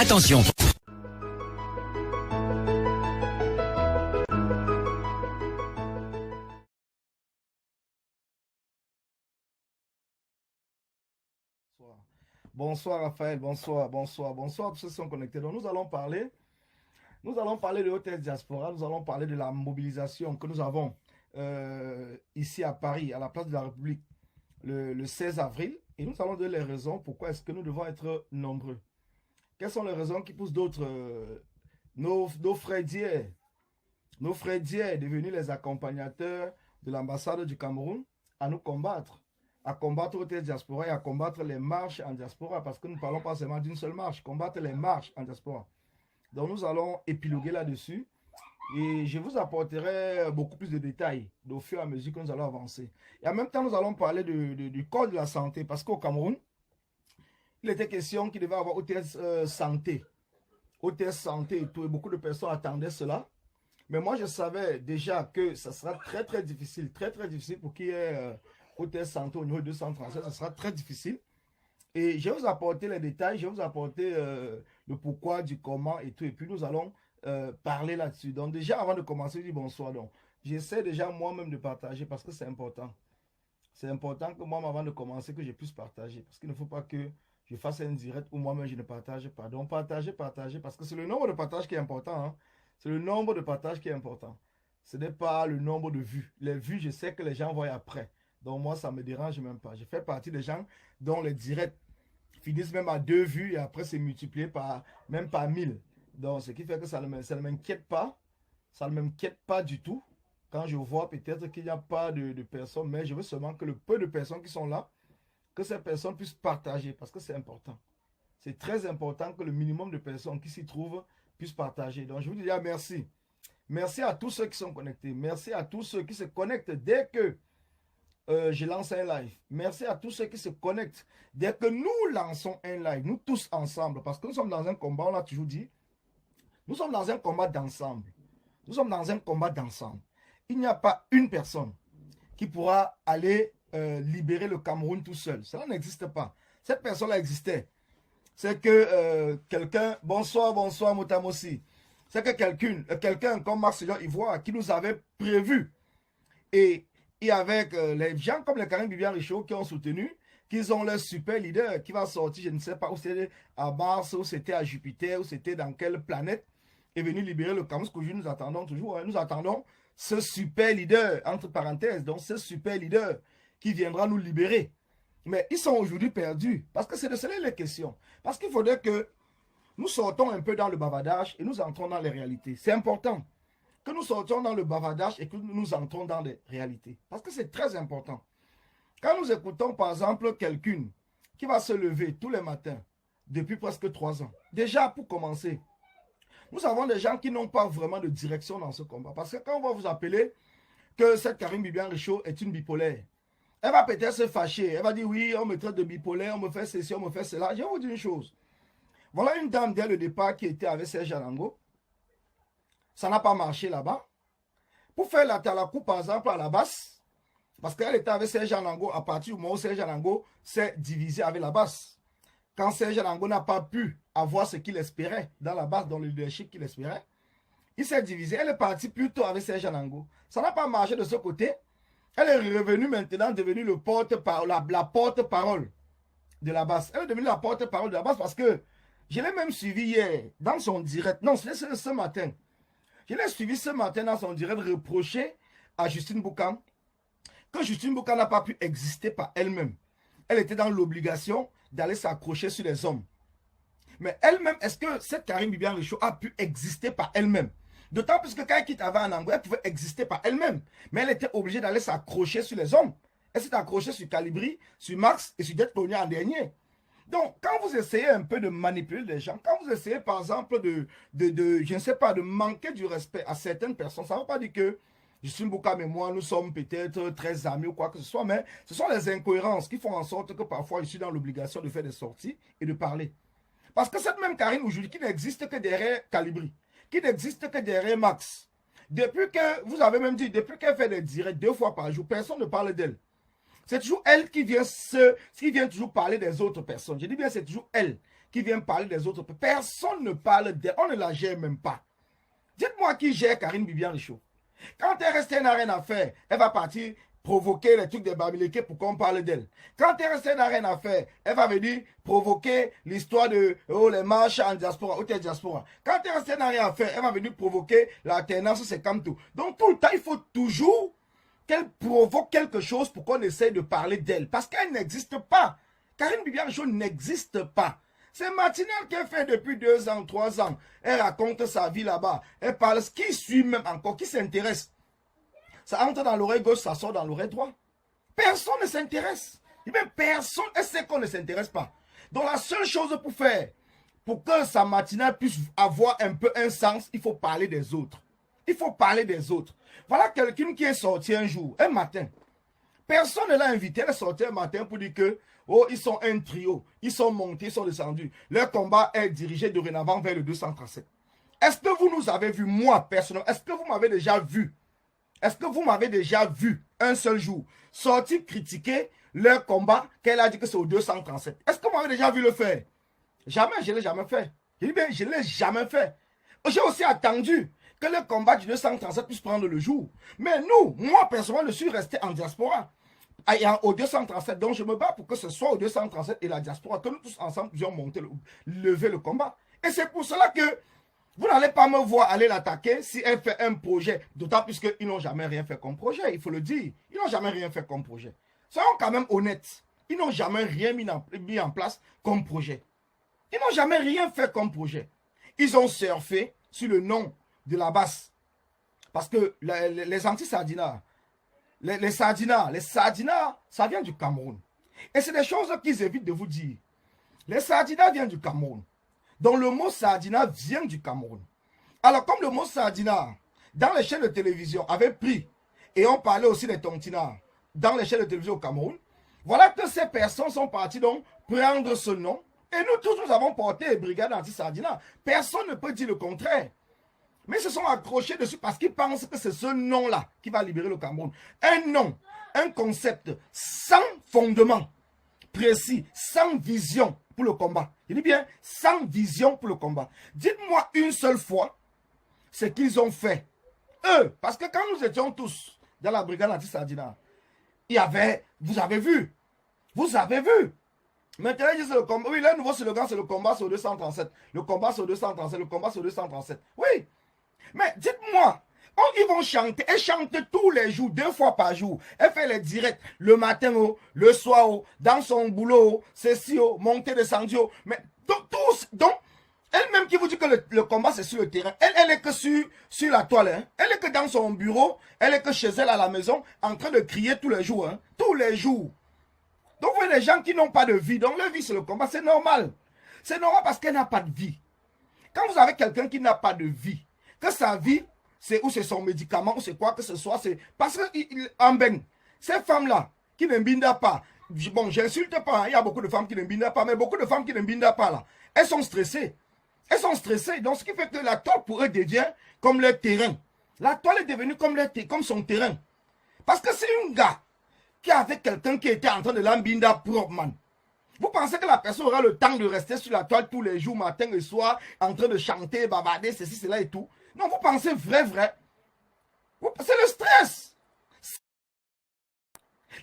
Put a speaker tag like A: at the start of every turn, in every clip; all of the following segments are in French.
A: Attention.
B: Bonsoir Raphaël, bonsoir tous ceux qui sont connectés. Donc nous allons parler de Hôtel Diaspora, nous allons parler de la mobilisation que nous avons ici à Paris, à la place de la République, le 16 avril. Et nous allons donner les raisons pourquoi est-ce que nous devons être nombreux. Quelles sont les raisons qui poussent d'autres, nos frères d'hier, devenus les accompagnateurs de l'ambassade du Cameroun, à nous combattre. À combattre Hôtel Diaspora et à combattre les marches en diaspora, parce que nous ne parlons pas seulement d'une seule marche, combattre les marches en diaspora. Donc nous allons épiloguer là-dessus et je vous apporterai beaucoup plus de détails au fur et à mesure que nous allons avancer. Et en même temps, nous allons parler du code de la santé, parce qu'au Cameroun, il était question qu'il devait y avoir Hôtel Santé. Hôtel Santé et tout, et beaucoup de personnes attendaient cela. Mais moi, je savais déjà que ça sera très difficile pour qu'il y ait... Hôtel Santé au niveau 237, ce sera très difficile. Et je vais vous apporter les détails, je vais vous apporter le pourquoi, du comment et tout. Et puis nous allons parler là-dessus. Donc déjà, avant de commencer, je dis bonsoir. Donc j'essaie déjà moi-même de partager parce que c'est important. C'est important que moi, avant de commencer, que je puisse partager. Parce qu'il ne faut pas que je fasse un direct où moi-même je ne partage pas. Donc partagez, parce que c'est le nombre de partages qui est important. Hein. C'est le nombre de partages qui est important. Ce n'est pas le nombre de vues. Les vues, je sais que les gens voient après. Donc moi, ça ne me dérange même pas. Je fais partie des gens dont les directs finissent même à 2 vues et après c'est multiplié même par 1000. Donc ce qui fait que ça ne m'inquiète pas. Ça ne m'inquiète pas du tout. Quand je vois peut-être qu'il n'y a pas de personnes, mais je veux seulement que le peu de personnes qui sont là, que ces personnes puissent partager parce que c'est important. C'est très important que le minimum de personnes qui s'y trouvent puissent partager. Donc je vous dis déjà merci. Merci à tous ceux qui sont connectés. Merci à tous ceux qui se connectent dès que je lance un live. Merci à tous ceux qui se connectent. Dès que nous lançons un live, nous tous ensemble, parce que nous sommes dans un combat, on l'a toujours dit, nous sommes dans un combat d'ensemble. Nous sommes dans un combat d'ensemble. Il n'y a pas une personne qui pourra aller libérer le Cameroun tout seul. Cela n'existe pas. Cette personne-là existait. C'est que quelqu'un, bonsoir Motamossi, c'est que quelqu'un comme Marcelin Ivoire qui nous avait prévu et avec les gens comme les Karim Bibian Richaud qui ont soutenu, qu'ils ont leur super leader qui va sortir, je ne sais pas où c'était à Mars, où c'était à Jupiter, où c'était dans quelle planète, est venu libérer le Cameroun. Ce que nous attendons toujours, hein, nous attendons ce super leader, entre parenthèses, donc ce super leader qui viendra nous libérer. Mais ils sont aujourd'hui perdus, parce que c'est de cela les questions. Parce qu'il faudrait que nous sortons un peu dans le bavardage et nous entrons dans les réalités. C'est important que nous sortions dans le bavardage et que nous entrons dans les réalités. Parce que c'est très important. Quand nous écoutons par exemple quelqu'un qui va se lever tous les matins depuis presque 3 ans, déjà pour commencer, nous avons des gens qui n'ont pas vraiment de direction dans ce combat. Parce que quand on va vous appeler que cette Karim Bibian Richaud est une bipolaire, elle va peut-être se fâcher. Elle va dire oui, on me traite de bipolaire, on me fait ceci, on me fait cela. Je vais vous dire une chose. Voilà une dame dès le départ qui était avec Serge Alango. Ça n'a pas marché là-bas. Pour faire la Talakou, par exemple, à la basse, parce qu'elle était avec Serge Alango à partir du moment où Serge Alango s'est divisé avec la basse. Quand Serge Alango n'a pas pu avoir ce qu'il espérait dans la basse, dans le leadership qu'il espérait, il s'est divisé. Elle est partie plutôt avec Serge Alango. Ça n'a pas marché de ce côté. Elle est revenue maintenant, devenue la porte-parole de la basse. Elle est devenue la porte-parole de la basse parce que je l'ai même suivi hier dans son direct. Non, c'est ce matin. Je l'ai suivi ce matin dans son direct reprocher à Justine Boucan que Justine Boucan n'a pas pu exister par elle-même. Elle était dans l'obligation d'aller s'accrocher sur les hommes. Mais elle-même, est-ce que cette Karim Bibian Richaud a pu exister par elle-même? D'autant plus que quand elle quitte avant en Angola, elle pouvait exister par elle-même. Mais elle était obligée d'aller s'accrocher sur les hommes. Elle s'est accrochée sur Calibri, sur Max et sur Det Colonia en dernier. Donc, quand vous essayez un peu de manipuler les gens, quand vous essayez par exemple je ne sais pas, de manquer du respect à certaines personnes, ça ne veut pas dire que Justine Boucam et moi, nous sommes peut-être très amis ou quoi que ce soit, mais ce sont les incohérences qui font en sorte que parfois je suis dans l'obligation de faire des sorties et de parler. Parce que cette même Karine aujourd'hui qui n'existe que derrière Calibri, qui n'existe que derrière Max, depuis que, vous avez même dit, depuis qu'elle fait des directs 2 fois par jour, personne ne parle d'elle. C'est toujours elle qui vient toujours parler des autres personnes. Je dis bien, c'est toujours elle qui vient parler des autres. Personne ne parle d'elle. On ne la gère même pas. Dites-moi qui gère Karine Bibiane Richaud. Quand elle reste, elle n'a rien à faire. Elle va partir provoquer les trucs des Bamileke pour qu'on parle d'elle. Quand elle reste, elle n'a rien à faire. Elle va venir provoquer l'histoire de les marches en diaspora, diaspora. Quand elle reste, elle n'a rien à faire. Elle va venir provoquer l'alternance, c'est comme tout. Donc tout le temps, il faut toujours qu'elle provoque quelque chose pour qu'on essaye de parler d'elle. Parce qu'elle n'existe pas. Karine Bibiane Richaud n'existe pas. C'est matinale qu'elle fait depuis 2 ans, 3 ans. Elle raconte sa vie là-bas. Elle parle, qui suit même encore, qui s'intéresse. Ça entre dans l'oreille gauche, ça sort dans l'oreille droite. Personne ne s'intéresse. Et même personne, elle sait qu'on ne s'intéresse pas. Donc la seule chose pour faire, pour que sa matinale puisse avoir un peu un sens, il faut parler des autres. Il faut parler des autres. Voilà quelqu'un qui est sorti un jour, un matin. Personne ne l'a invité, elle est sortie un matin pour dire que oh, ils sont un trio, ils sont montés, ils sont descendus. Leur combat est dirigé dorénavant vers le 237. Est-ce que vous nous avez vu, moi personnellement, est-ce que vous m'avez déjà vu? Est-ce que vous m'avez déjà vu un seul jour sortir critiquer leur combat qu'elle a dit que c'est au 237? Est-ce que vous m'avez déjà vu le faire? Jamais, je ne l'ai jamais fait. Je dis bien, je ne l'ai jamais fait. J'ai aussi attendu que le combat du 237 puisse prendre le jour. Mais nous, moi personnellement, je suis resté en diaspora. Au 237, donc je me bats pour que ce soit au 237 et la diaspora, que nous tous ensemble puissions monter, lever le combat. Et c'est pour cela que vous n'allez pas me voir aller l'attaquer si elle fait un projet, d'autant plus qu'ils n'ont jamais rien fait comme projet, il faut le dire. Ils n'ont jamais rien fait comme projet. Soyons quand même honnêtes. Ils n'ont jamais rien mis en place comme projet. Ils n'ont jamais rien fait comme projet. Ils ont surfé sur le nom de la basse. Parce que les anti-sardinats, les sardinats, ça vient du Cameroun. Et c'est des choses qu'ils évitent de vous dire. Les sardinats viennent du Cameroun. Donc le mot sardinat vient du Cameroun. Alors comme le mot sardinat, dans les chaînes de télévision, avait pris, et on parlait aussi des tontinards, dans les chaînes de télévision au Cameroun, voilà que ces personnes sont parties donc prendre ce nom. Et nous tous, nous avons porté brigade anti-sardinat. Personne ne peut dire le contraire. Mais ils se sont accrochés dessus parce qu'ils pensent que c'est ce nom-là qui va libérer le Cameroun. Un nom, un concept sans fondement précis, sans vision pour le combat. Je dis bien, sans vision pour le combat. Dites-moi une seule fois ce qu'ils ont fait. Eux, parce que quand nous étions tous dans la brigade anti-sardinat, il y avait, vous avez vu. Maintenant, ils disent le combat. Oui, le nouveau slogan, c'est le combat sur 237. Le combat sur 237, le combat sur 237. Oui. Mais dites-moi, ils vont chanter. Elle chante tous les jours, 2 fois par jour. Elle fait les directs le matin, le soir, dans son boulot, ceci, monter, descendre. Mais donc, elle-même qui vous dit que le combat c'est sur le terrain. Elle est que sur la toile. Hein. Elle est que dans son bureau. Elle est que chez elle à la maison, en train de crier tous les jours. Hein. Tous les jours. Donc vous voyez les gens qui n'ont pas de vie. Donc leur vie c'est le combat. C'est normal. C'est normal parce qu'elle n'a pas de vie. Quand vous avez quelqu'un qui n'a pas de vie, que sa vie, c'est ou c'est son médicament, ou c'est quoi que ce soit, c'est parce que en ben, ces femmes-là, qui ne bindent pas, bon, j'insulte pas, hein, il y a beaucoup de femmes qui ne bindent pas, mais beaucoup de femmes qui ne bindent pas là, elles sont stressées. Elles sont stressées, donc ce qui fait que la toile pour eux devient comme leur terrain. La toile est devenue comme son terrain. Parce que c'est un gars qui avait quelqu'un qui était en train de l'embinda propre, man. Vous pensez que la personne aura le temps de rester sur la toile tous les jours, matin et soir, en train de chanter, bavarder, ceci, cela et tout? Non, vous pensez vrai. C'est le stress.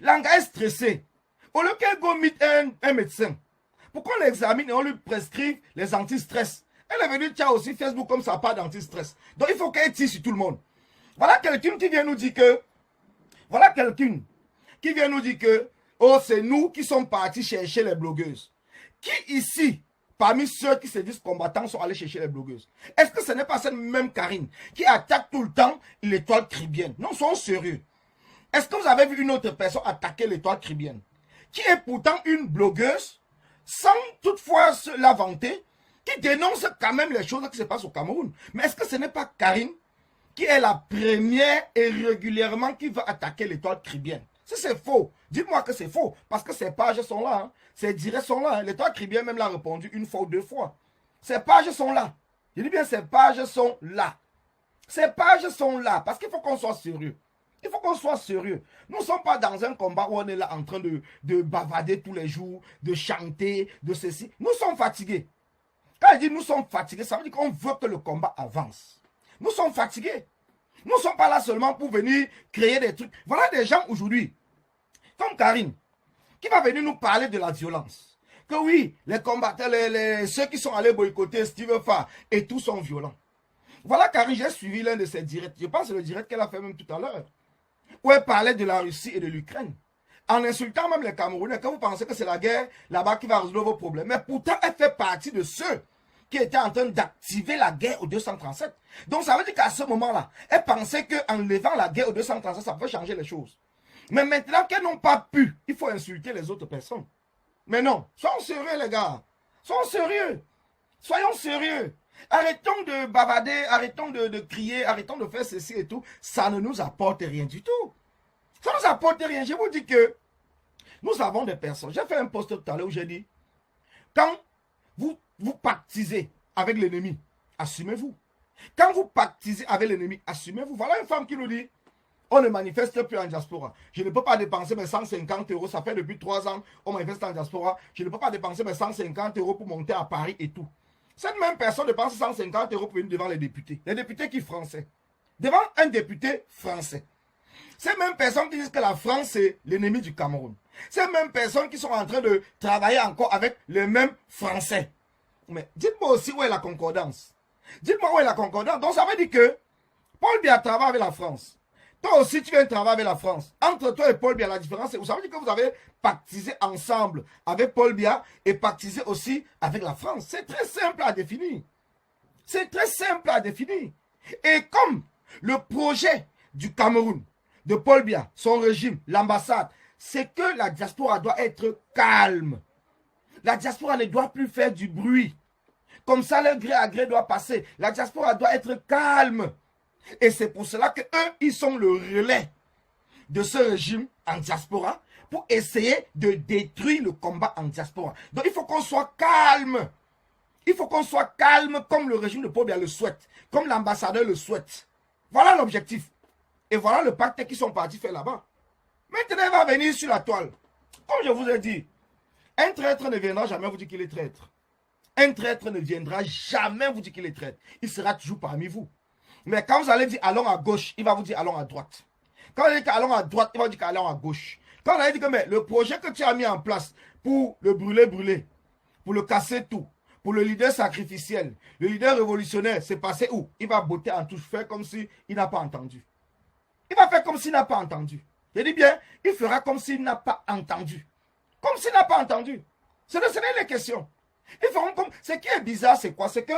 B: L'anga est stressé. Au lieu qu'elle go meet un médecin, pour qu'on l'examine et on lui prescrive les anti-stress. Elle est venue, tiens aussi Facebook comme ça, pas d'anti-stress. Donc il faut qu'elle tire sur tout le monde. Voilà quelqu'un qui vient nous dire que, oh, c'est nous qui sommes partis chercher les blogueuses. Qui ici, parmi ceux qui se disent combattants, sont allés chercher les blogueuses? Est-ce que ce n'est pas cette même Karine qui attaque tout le temps l'étoile cribienne? Non, soyons sérieux. Est-ce que vous avez vu une autre personne attaquer l'étoile cribienne, qui est pourtant une blogueuse, sans toutefois la vanter, qui dénonce quand même les choses qui se passent au Cameroun? Mais est-ce que ce n'est pas Karine qui est la première et régulièrement qui va attaquer l'étoile cribienne? Si c'est faux, dites-moi que c'est faux, parce que ces pages sont là, hein. Ces directs sont là. Hein. L'étoile cribienne même l'a répondu 1 fois ou 2 fois. Ces pages sont là. Je dis bien, ces pages sont là. Ces pages sont là, parce qu'il faut qu'on soit sérieux. Il faut qu'on soit sérieux. Nous ne sommes pas dans un combat où on est là en train de bavader tous les jours, de chanter, de ceci. Nous sommes fatigués. Quand il dit nous sommes fatigués, ça veut dire qu'on veut que le combat avance. Nous sommes fatigués. Nous ne sommes pas là seulement pour venir créer des trucs. Voilà des gens aujourd'hui, comme Karine, qui va venir nous parler de la violence. Que oui, les combattants, ceux qui sont allés boycotter Steve Fa et tous sont violents. Voilà Karine, j'ai suivi l'un de ses directs. Je pense que c'est le direct qu'elle a fait même tout à l'heure. Où elle parlait de la Russie et de l'Ukraine. En insultant même les Camerounais, que vous pensez que c'est la guerre là-bas qui va résoudre vos problèmes. Mais pourtant, elle fait partie de ceux qui étaient en train d'activer la guerre au 237. Donc ça veut dire qu'à ce moment-là, elle pensait qu'en levant la guerre au 237, ça peut changer les choses. Mais maintenant qu'elles n'ont pas pu, il faut insulter les autres personnes. Mais non, soyons sérieux les gars. Soyons sérieux. Soyons sérieux. Arrêtons de bavader, arrêtons de crier, arrêtons de faire ceci et tout. Ça ne nous apporte rien du tout. Ça ne nous apporte rien. Je vous dis que nous avons des personnes. J'ai fait un post tout à l'heure où j'ai dit, quand vous pactisez avec l'ennemi, assumez-vous. Quand vous pactisez avec l'ennemi, assumez-vous. Voilà une femme qui nous dit, on ne manifeste plus en diaspora. Je ne peux pas dépenser mes 150 euros. Ça fait depuis 3 ans, on manifeste en diaspora. Je ne peux pas dépenser mes 150 euros pour monter à Paris et tout. Cette même personne dépense 150 euros pour venir devant les députés. Les députés qui sont français. Devant un député français. Ces mêmes personnes qui disent que la France c'est l'ennemi du Cameroun. Ces mêmes personnes qui sont en train de travailler encore avec les mêmes Français. Mais dites-moi aussi où est la concordance. Dites-moi où est la concordance. Donc ça veut dire que Paul Biya travaille avec la France. Toi aussi tu viens travailler avec la France. Entre toi et Paul Biya, la différence c'est que ça veut dire que vous avez pactisé ensemble avec Paul Biya et pactisé aussi avec la France. C'est très simple à définir. C'est très simple à définir. Et comme le projet du Cameroun, de Paul Biya, son régime, l'ambassade, c'est que la diaspora doit être calme. La diaspora ne doit plus faire du bruit. Comme ça, le gré à gré doit passer. La diaspora doit être calme. Et c'est pour cela qu'eux, ils sont le relais de ce régime en diaspora pour essayer de détruire le combat en diaspora. Donc, il faut qu'on soit calme. Il faut qu'on soit calme comme le régime de Paul Biya le souhaite, comme l'ambassadeur le souhaite. Voilà l'objectif. Et voilà le pacte qu'ils sont partis faire là-bas. Maintenant, il va venir sur la toile. Comme je vous ai dit, un traître ne viendra jamais vous dire qu'il est traître. Un traître ne viendra jamais vous dire qu'il est traître. Il sera toujours parmi vous. Mais quand vous allez dire allons à gauche, il va vous dire allons à droite. Quand vous allez dire allons à droite, il va vous dire allons à gauche. Quand vous allez dire que mais, le projet que tu as mis en place pour le brûler, pour le casser tout, pour le leader sacrificiel, le leader révolutionnaire, c'est passé où? Il va botter en touche, faire comme s'il n'a pas entendu. Il va faire comme s'il n'a pas entendu. Je dis bien, il fera comme s'il n'a pas entendu. Comme s'il n'a pas entendu. Ce n'est les questions. Ils feront comme... Ce qui est bizarre, c'est quoi? C'est que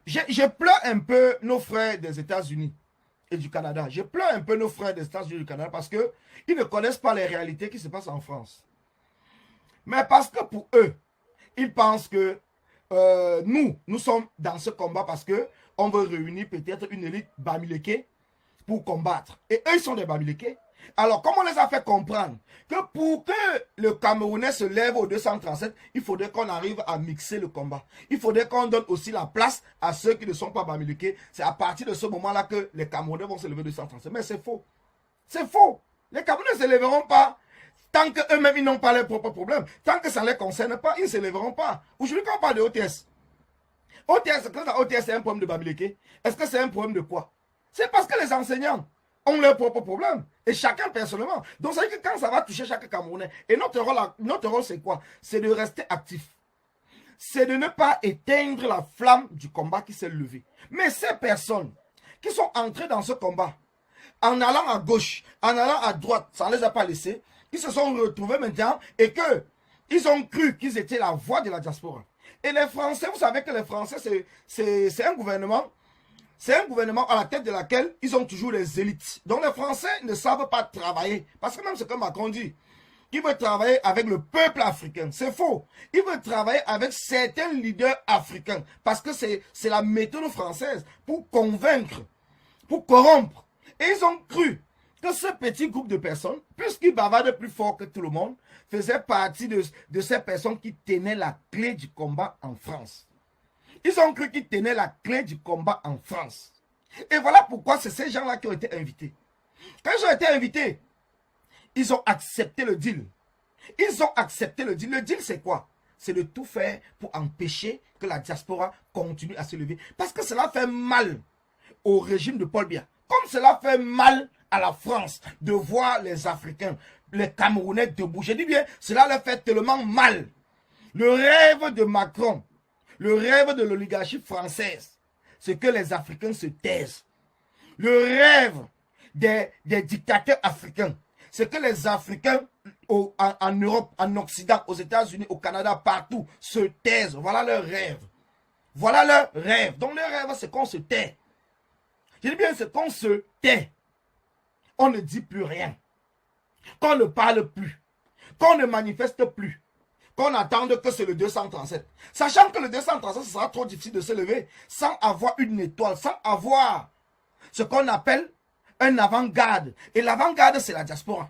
B: je pleure un peu nos frères des États-Unis et du Canada. Je pleure un peu nos frères des États-Unis et du Canada parce qu'ils ne connaissent pas les réalités qui se passent en France. Mais parce que pour eux, ils pensent que nous sommes dans ce combat parce qu'on veut réunir peut-être une élite bamileke pour combattre. Et eux, ils sont des bamileke. Alors, comment on les a fait comprendre que pour que le Camerounais se lève au 237, il faudrait qu'on arrive à mixer le combat. Il faudrait qu'on donne aussi la place à ceux qui ne sont pas bamileke. C'est à partir de ce moment-là que les Camerounais vont se lever au 237. Mais c'est faux. C'est faux. Les Camerounais ne se lèveront pas tant qu'eux-mêmes, ils n'ont pas leurs propres problèmes. Tant que ça ne les concerne pas, ils ne se lèveront pas. Aujourd'hui, quand on parle de OTS, quand OTS c'est un problème de bamileke, est-ce que c'est un problème de quoi? C'est parce que les enseignants ont leurs propres problèmes. Et chacun personnellement. Donc ça veut dire que quand ça va toucher chaque Camerounais, et notre rôle c'est quoi? C'est de rester actif. C'est de ne pas éteindre la flamme du combat qui s'est levé. Mais ces personnes qui sont entrées dans ce combat, en allant à gauche, en allant à droite, ça ne les a pas laissés, ils se sont retrouvés maintenant et qu'ils ont cru qu'ils étaient la voix de la diaspora. Et les Français, vous savez que les Français, c'est un gouvernement. C'est un gouvernement à la tête de laquelle ils ont toujours les élites. Donc les Français ne savent pas travailler. Parce que même ce que Macron dit, il veut travailler avec le peuple africain. C'est faux. Il veut travailler avec certains leaders africains. Parce que c'est la méthode française pour convaincre, pour corrompre. Et ils ont cru que ce petit groupe de personnes, puisqu'ils bavardent plus fort que tout le monde, faisait partie de ces personnes qui tenaient la clé du combat en France. Ils ont cru qu'ils tenaient la clé du combat en France. Et voilà pourquoi c'est ces gens-là qui ont été invités. Quand ils ont été invités, ils ont accepté le deal. Ils ont accepté le deal. Le deal, c'est quoi? C'est de tout faire pour empêcher que la diaspora continue à se lever. Parce que cela fait mal au régime de Paul Biya. Comme cela fait mal à la France de voir les Africains, les Camerounais debout. Je dis bien, cela leur fait tellement mal. Le rêve de Macron, le rêve de l'oligarchie française, c'est que les Africains se taisent. Le rêve des dictateurs africains, c'est que les Africains en Europe, en Occident, aux États-Unis, au Canada, partout, se taisent. Voilà leur rêve. Voilà leur rêve. Donc leur rêve, c'est qu'on se tait. Je dis bien, c'est qu'on se tait. On ne dit plus rien. Qu'on ne parle plus. Qu'on ne manifeste plus. Qu'on attende que c'est le 237. Sachant que le 237, ce sera trop difficile de se lever sans avoir une étoile, sans avoir ce qu'on appelle un avant-garde. Et l'avant-garde, c'est la diaspora.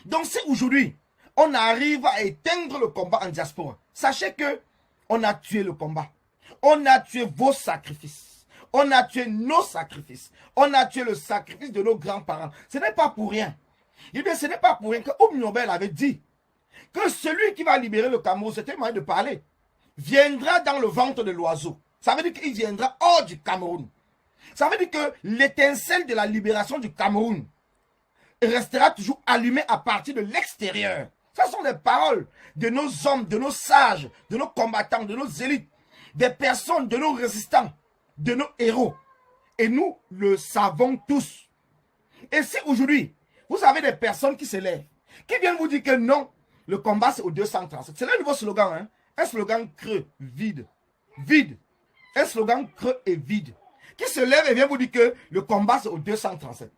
B: Donc si aujourd'hui, on arrive à éteindre le combat en diaspora, sachez que on a tué le combat. On a tué vos sacrifices. On a tué nos sacrifices. On a tué le sacrifice de nos grands-parents. Ce n'est pas pour rien. Eh bien, ce n'est pas pour rien que Oum Nobel avait dit que celui qui va libérer le Cameroun, c'était le moyen de parler, viendra dans le ventre de l'oiseau. Ça veut dire qu'il viendra hors du Cameroun. Ça veut dire que l'étincelle de la libération du Cameroun restera toujours allumée à partir de l'extérieur. Ce sont les paroles de nos hommes, de nos sages, de nos combattants, de nos élites, des personnes, de nos résistants, de nos héros. Et nous le savons tous. Et si aujourd'hui, vous avez des personnes qui se lèvent, qui viennent vous dire que non, le combat c'est au 237. C'est le nouveau slogan, hein? Un slogan creux, vide. Vide. Un slogan creux et vide. Qui se lève et vient vous dire que le combat c'est au 237.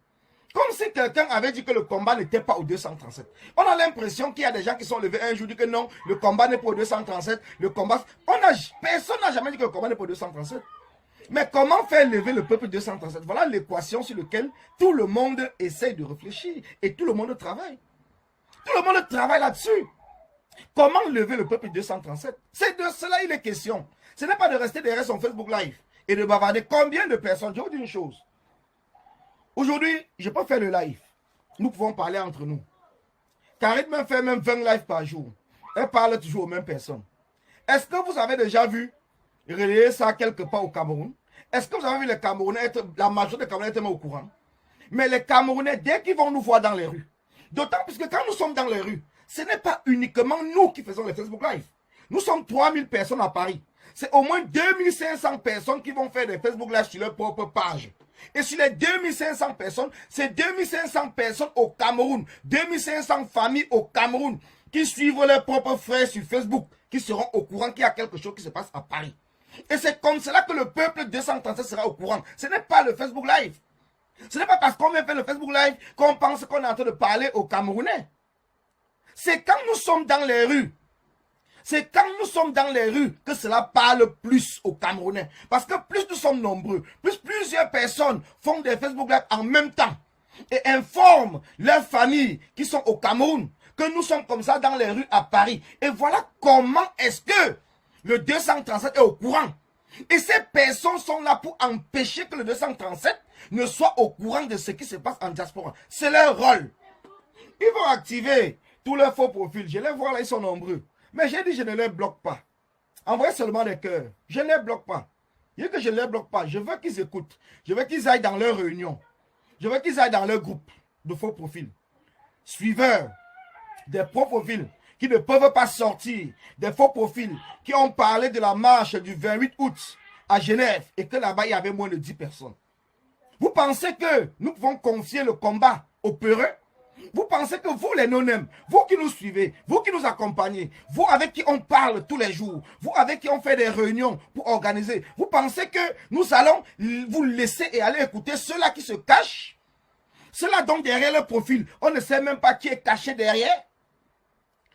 B: Comme si quelqu'un avait dit que le combat n'était pas au 237. On a l'impression qu'il y a des gens qui sont levés un jour, disent que non, le combat n'est pas au 237. Le combat... Personne n'a jamais dit que le combat n'est pas au 237. Mais comment faire lever le peuple 237? Voilà l'équation sur laquelle tout le monde essaye de réfléchir. Et tout le monde travaille. Tout le monde travaille là-dessus. Comment lever le peuple 237? C'est de cela il est question. Ce n'est pas de rester derrière son Facebook Live et de bavarder. Combien de personnes? Je vous dis une chose. Aujourd'hui, je peux faire le live. Nous pouvons parler entre nous. Karine me fait même 20 lives par jour. Elle parle toujours aux mêmes personnes. Est-ce que vous avez déjà vu relayer ça quelque part au Cameroun? Est-ce que vous avez vu les Camerounais être, la majorité des Camerounais être au courant? Mais les Camerounais, dès qu'ils vont nous voir dans les rues, d'autant plus que quand nous sommes dans les rues, ce n'est pas uniquement nous qui faisons les Facebook Live. Nous sommes 3000 personnes à Paris. C'est au moins 2500 personnes qui vont faire des Facebook Live sur leur propre page. Et sur les 2500 personnes, c'est 2500 personnes au Cameroun, 2500 familles au Cameroun qui suivent leurs propres frères sur Facebook, qui seront au courant qu'il y a quelque chose qui se passe à Paris. Et c'est comme cela que le peuple 237 sera au courant. Ce n'est pas le Facebook Live. Ce n'est pas parce qu'on vient faire le Facebook Live qu'on pense qu'on est en train de parler aux Camerounais. C'est quand nous sommes dans les rues. C'est quand nous sommes dans les rues que cela parle plus aux Camerounais. Parce que plus nous sommes nombreux, plus plusieurs personnes font des Facebook Live en même temps et informent leurs familles qui sont au Cameroun que nous sommes comme ça dans les rues à Paris. Et voilà comment est-ce que le 237 est au courant. Et ces personnes sont là pour empêcher que le 237 ne soit au courant de ce qui se passe en diaspora. C'est leur rôle. Ils vont activer tous leurs faux profils. Je les vois là, ils sont nombreux. Mais j'ai dit, je ne les bloque pas. Envoyez seulement des cœurs. Je ne les bloque pas. Je dis que je ne les bloque pas. Je veux qu'ils écoutent. Je veux qu'ils aillent dans leur réunion. Je veux qu'ils aillent dans leur groupe de faux profils. Suiveurs, des faux profils qui ne peuvent pas sortir. Des faux profils qui ont parlé de la marche du 28 août à Genève et que là-bas, il y avait moins de 10 personnes. Vous pensez que nous pouvons confier le combat aux peureux? Vous pensez que vous, les non-nèmes, vous qui nous suivez, vous qui nous accompagnez, vous avec qui on parle tous les jours, vous avec qui on fait des réunions pour organiser, vous pensez que nous allons vous laisser et aller écouter ceux-là qui se cachent? Ceux-là donc derrière leur profil, on ne sait même pas qui est caché derrière?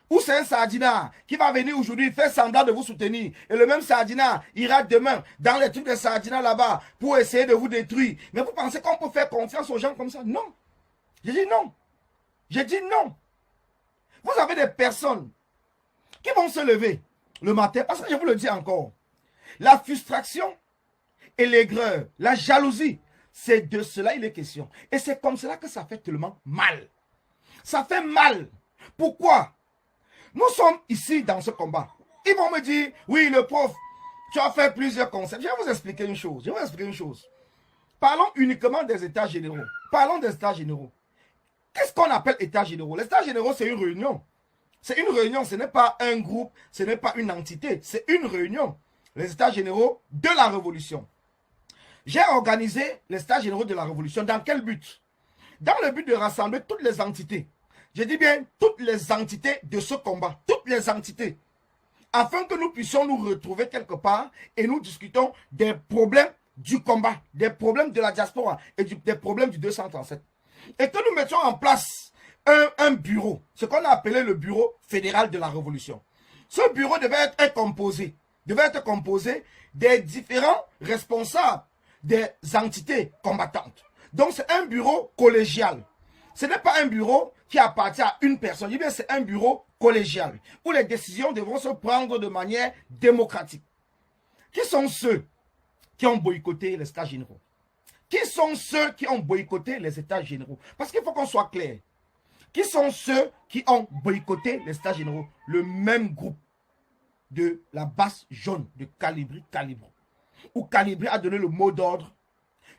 B: Ou c'est un sardinat qui va venir aujourd'hui faire semblant de vous soutenir. Et le même sardinat ira demain dans les trucs de sardinat là-bas pour essayer de vous détruire. Mais vous pensez qu'on peut faire confiance aux gens comme ça? Non. J'ai dit non. J'ai dit non. Vous avez des personnes qui vont se lever le matin. Parce que je vous le dis encore. La frustration et l'aigreur, la jalousie C'est de cela il est question. Et c'est comme cela que ça fait tellement mal. Ça fait mal. Pourquoi? Nous sommes ici dans ce combat. Ils vont me dire, oui, le prof, tu as fait plusieurs concepts. Je vais vous expliquer une chose. Parlons uniquement des états généraux. Qu'est-ce qu'on appelle états généraux? Les états généraux, c'est une réunion. C'est une réunion, ce n'est pas un groupe, ce n'est pas une entité, c'est une réunion. Les états généraux de la révolution. J'ai organisé les états généraux de la révolution. Dans quel but? Dans le but de rassembler toutes les entités. Je dis bien toutes les entités de ce combat. Toutes les entités. Afin que nous puissions nous retrouver quelque part et nous discutons des problèmes du combat, des problèmes de la diaspora et des problèmes du 237. Et que nous mettions en place un bureau, ce qu'on a appelé le bureau fédéral de la révolution. Ce bureau devait être composé des différents responsables des entités combattantes. Donc c'est un bureau collégial. Ce n'est pas un bureau qui appartient à une personne, c'est un bureau collégial où les décisions devront se prendre de manière démocratique. Qui sont ceux qui ont boycotté les états généraux? Qui sont ceux qui ont boycotté les états généraux? Parce qu'il faut qu'on soit clair. Qui sont ceux qui ont boycotté les états généraux? Le même groupe de la base jaune de Calibri, où Calibri a donné le mot d'ordre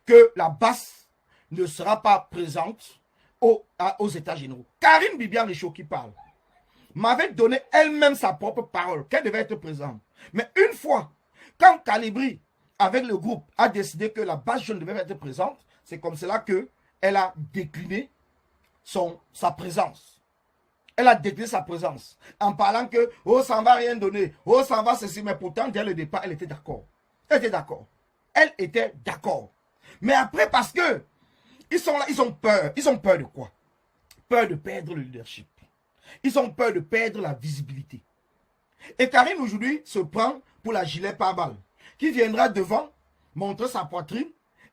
B: que la base ne sera pas présente aux états généraux. Karine Bibian-Richaud qui parle m'avait donné elle-même sa propre parole, qu'elle devait être présente. Mais une fois, quand Calibri, avec le groupe, a décidé que la base jaune devait être présente, c'est comme cela qu'elle a décliné sa présence. Elle a décliné sa présence en parlant que oh, ça ne va rien donner, oh, ça va ceci, mais pourtant, dès le départ, elle était d'accord. Elle était d'accord. Mais après, parce que ils sont là, ils ont peur. Ils ont peur de quoi? Peur de perdre le leadership. Ils ont peur de perdre la visibilité. Et Karine aujourd'hui se prend pour la gilet pare-balles, qui viendra devant, montrer sa poitrine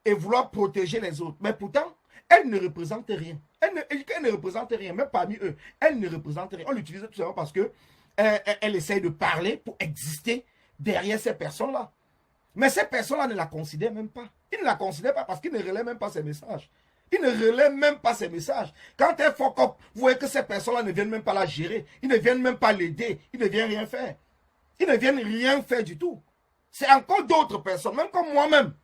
B: et vouloir protéger les autres. Mais pourtant, elle ne représente rien. Elle ne représente rien, même parmi eux. Elle ne représente rien. On l'utilise tout simplement parce que elle essaye de parler pour exister derrière ces personnes-là. Mais ces personnes-là ne la considèrent même pas. Ils ne la considèrent pas parce qu'ils ne relaient même pas ses messages. Ils ne relaient même pas ses messages. Quand elle fuck up, vous voyez que ces personnes-là ne viennent même pas la gérer. Ils ne viennent même pas l'aider. Ils ne viennent rien faire. Ils ne viennent rien faire du tout. C'est encore d'autres personnes, même comme moi-même,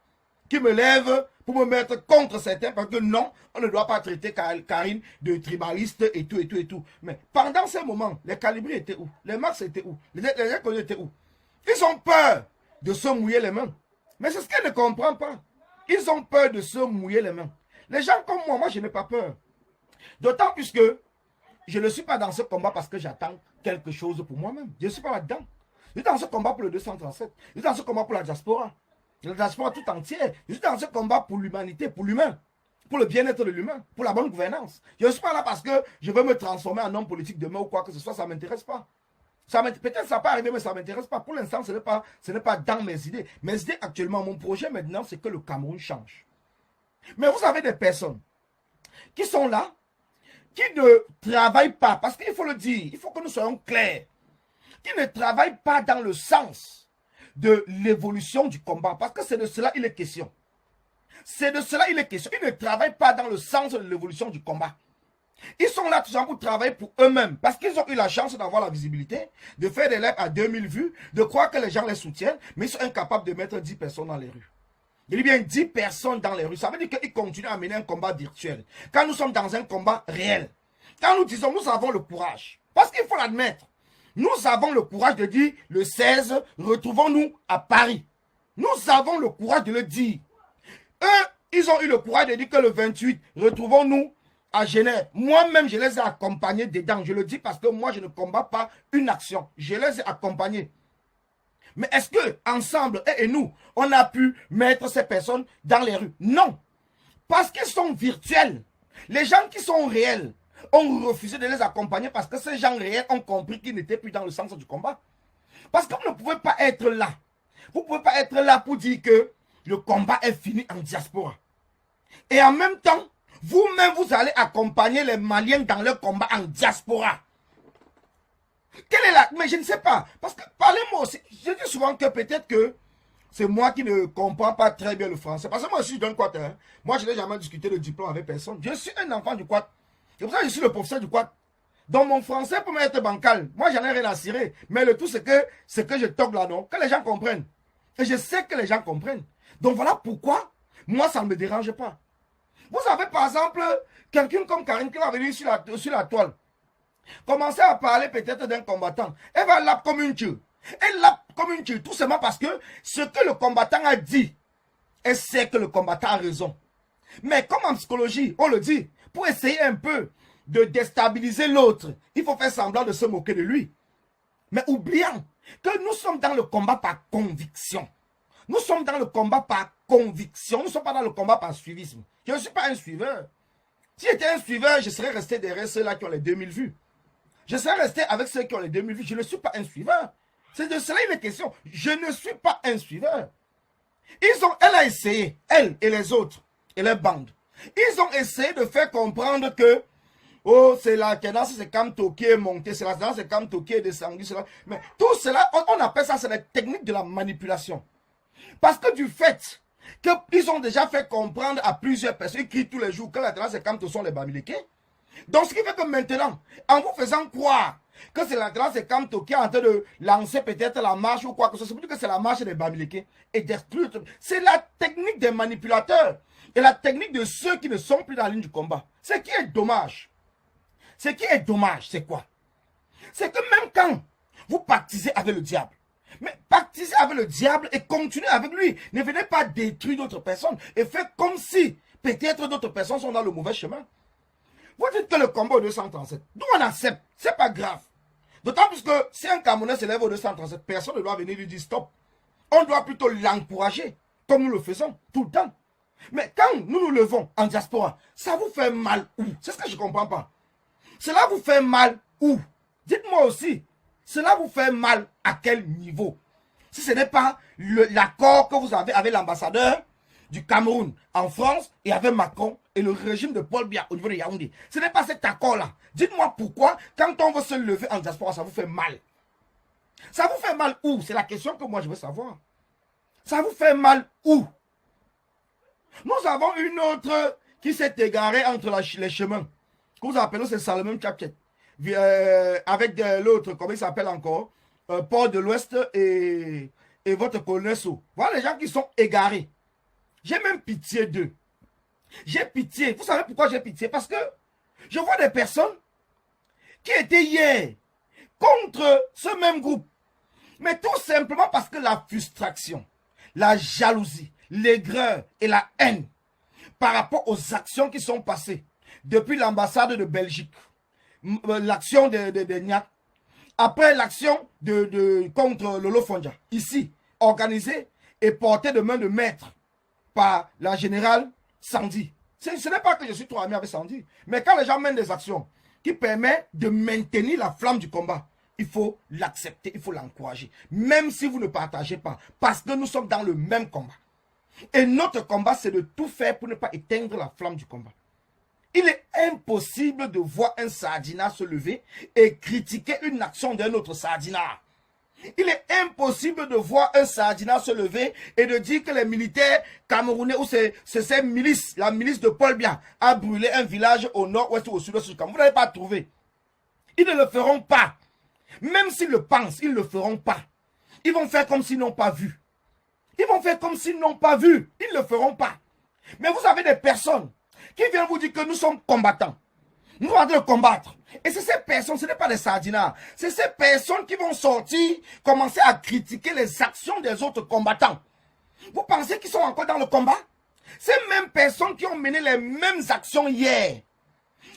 B: qui me lèvent pour me mettre contre certains parce que non, on ne doit pas traiter Karine de tribaliste et tout, et tout, et tout. Mais pendant ces moments, les Calibri étaient où? Les Marx étaient où? Les inconnus étaient où? Ils ont peur de se mouiller les mains. Mais c'est ce qu'elle ne comprend pas. Ils ont peur de se mouiller les mains. Les gens comme moi je n'ai pas peur. D'autant plus que je ne suis pas dans ce combat parce que j'attends quelque chose pour moi-même. Je ne suis pas là-dedans. Je suis dans ce combat pour le 237. Je suis dans ce combat pour la diaspora. La diaspora tout entière. Je suis dans ce combat pour l'humanité, pour l'humain. Pour le bien-être de l'humain. Pour la bonne gouvernance. Je ne suis pas là parce que je veux me transformer en homme politique demain ou quoi que ce soit. Ça ne m'intéresse pas. Peut-être ça peut arriver, mais ça ne m'intéresse pas. Pour l'instant, ce n'est pas dans mes idées. Mes idées actuellement, mon projet maintenant, c'est que le Cameroun change. Mais vous avez des personnes qui sont là, qui ne travaillent pas. Parce qu'il faut le dire, il faut que nous soyons clairs. Qui ne travaillent pas dans le sens de l'évolution du combat. Parce que c'est de cela il est question. C'est de cela il est question. Ils ne travaillent pas dans le sens de l'évolution du combat. Ils sont là tout simplement pour travailler pour eux-mêmes. Parce qu'ils ont eu la chance d'avoir la visibilité, de faire des lives à 2000 vues, de croire que les gens les soutiennent, mais ils sont incapables de mettre 10 personnes dans les rues. Je dis bien 10 personnes dans les rues. Ça veut dire qu'ils continuent à mener un combat virtuel. Quand nous sommes dans un combat réel. Quand nous disons, nous avons le courage. Parce qu'il faut l'admettre. Nous avons le courage de dire, le 16, retrouvons-nous à Paris. Nous avons le courage de le dire. Eux, ils ont eu le courage de dire que le 28, retrouvons-nous à Genève. Moi-même, je les ai accompagnés dedans. Je le dis parce que moi, je ne combats pas une action. Je les ai accompagnés. Mais est-ce que ensemble, et nous, on a pu mettre ces personnes dans les rues? Non. Parce qu'ils sont virtuels. Les gens qui sont réels ont refusé de les accompagner parce que ces gens réels ont compris qu'ils n'étaient plus dans le sens du combat. Parce que vous ne pouvez pas être là. Vous ne pouvez pas être là pour dire que le combat est fini en diaspora. Et en même temps, vous-même, vous allez accompagner les Maliens dans leur combat en diaspora. Quelle est la... Mais je ne sais pas. Parce que, parlez-moi aussi. Je dis souvent que peut-être que c'est moi qui ne comprends pas très bien le français. Parce que moi, je suis d'un quart. Hein. Moi, je n'ai jamais discuté de diplôme avec personne. Je suis un enfant du quart. C'est pour ça que je suis le professeur du quart. Donc, mon français peut m'être bancal. Moi, j'en ai rien à cirer. Mais le tout, c'est que je toque là, non? Que les gens comprennent. Et je sais que les gens comprennent. Donc, voilà pourquoi, moi, ça ne me dérange pas. Vous avez, par exemple, quelqu'un comme Karine qui va venir sur la toile. Commencer à parler peut-être d'un combattant. Elle va l'appeler comme une tue. Elle l'appelle comme une tue, tout simplement parce que ce que le combattant a dit, elle sait que le combattant a raison. Mais comme en psychologie, on le dit, pour essayer un peu de déstabiliser l'autre, il faut faire semblant de se moquer de lui. Mais oubliant que nous sommes dans le combat par conviction. Nous sommes dans le combat par conviction. Nous ne sommes pas dans le combat par suivisme. Je ne suis pas un suiveur. Si j'étais un suiveur, je serais resté derrière ceux-là qui ont les 2000 vues. Je serais resté avec ceux qui ont les 2000 vues. Je ne suis pas un suiveur. C'est de cela une question. Je ne suis pas un suiveur. Elle a essayé, elle et les autres, et les bandes. Ils ont essayé de faire comprendre que oh, c'est la cadence, c'est Kamto qui est monté, c'est la cadence, c'est Kamto qui est descendu. Mais tout cela, on appelle ça, c'est la technique de la manipulation. Parce que du fait qu'ils ont déjà fait comprendre à plusieurs personnes, ils crient tous les jours que la cadence, c'est Kamto sont les Bamileke. Donc, ce qui fait que maintenant, en vous faisant croire que c'est la cadence, c'est Kamto qui est en train de lancer peut-être la marche ou quoi que ce soit, c'est que c'est la marche des Bamileke et d'exclure. C'est la technique des manipulateurs et la technique de ceux qui ne sont plus dans la ligne du combat. Ce qui est dommage. Ce qui est dommage, c'est quoi? C'est que même quand vous pactisez avec le diable, mais pactisez avec le diable et continuez avec lui. Ne venez pas détruire d'autres personnes et faites comme si peut-être d'autres personnes sont dans le mauvais chemin. Vous dites que le combat est au 237. Nous, on accepte. C'est pas grave. D'autant plus que si un Camerounais s'élève au 237, personne ne doit venir lui dire stop. On doit plutôt l'encourager, comme nous le faisons tout le temps. Mais quand nous nous levons en diaspora, ça vous fait mal où? C'est ce que je ne comprends pas. Cela vous fait mal où? Dites-moi aussi, cela vous fait mal à quel niveau? Si ce n'est pas l'accord que vous avez avec l'ambassadeur du Cameroun en France et avec Macron et le régime de Paul Biya au niveau de Yaoundé. Ce n'est pas cet accord-là. Dites-moi pourquoi, quand on veut se lever en diaspora, ça vous fait mal. Ça vous fait mal où? C'est la question que moi je veux savoir. Ça vous fait mal où? Nous avons une autre qui s'est égarée entre les chemins. Que vous appelez, c'est Salomon Tchapchet. Avec l'autre, comment il s'appelle encore? Port de l'Ouest et votre colonel Sou. Voilà les gens qui sont égarés. J'ai même pitié d'eux. J'ai pitié. Vous savez pourquoi j'ai pitié? Parce que je vois des personnes qui étaient hier contre ce même groupe. Mais tout simplement parce que la frustration, la jalousie, l'aigreur et la haine par rapport aux actions qui sont passées depuis l'ambassade de Belgique, l'action de Niak, après l'action contre Lolo Fonja, ici, organisée et portée de main de maître par la générale Sandy. Ce n'est pas que je suis trop ami avec Sandy, mais quand les gens mènent des actions qui permettent de maintenir la flamme du combat, il faut l'accepter, il faut l'encourager, même si vous ne partagez pas, parce que nous sommes dans le même combat. Et notre combat, c'est de tout faire pour ne pas éteindre la flamme du combat. Il est impossible de voir un sardinat se lever et critiquer une action d'un autre sardinat. Il est impossible de voir un sardinat se lever et de dire que les militaires camerounais ou ces milices, la milice de Paul Biya, a brûlé un village au nord-ouest ou au sud-ouest du Cameroun. Vous n'allez pas trouver. Ils ne le feront pas. Même s'ils le pensent, ils ne le feront pas. Ils vont faire comme s'ils n'ont pas vu. Ils vont faire comme s'ils n'ont pas vu. Ils ne le feront pas. Mais vous avez des personnes qui viennent vous dire que nous sommes combattants. Nous devons combattre. Et c'est ces personnes, ce n'est pas des sardinats. C'est ces personnes qui vont sortir, commencer à critiquer les actions des autres combattants. Vous pensez qu'ils sont encore dans le combat? Ces mêmes personnes qui ont mené les mêmes actions hier.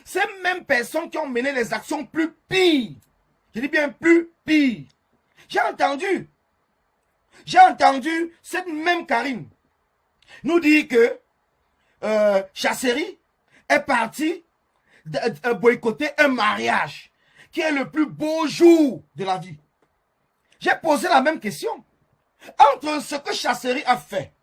B: Ces mêmes personnes qui ont mené les actions plus pires. Je dis bien plus pires. J'ai entendu cette même Karine nous dire que Chasserie est parti boycotter un mariage qui est le plus beau jour de la vie. J'ai posé la même question. Entre ce que Chasserie a fait,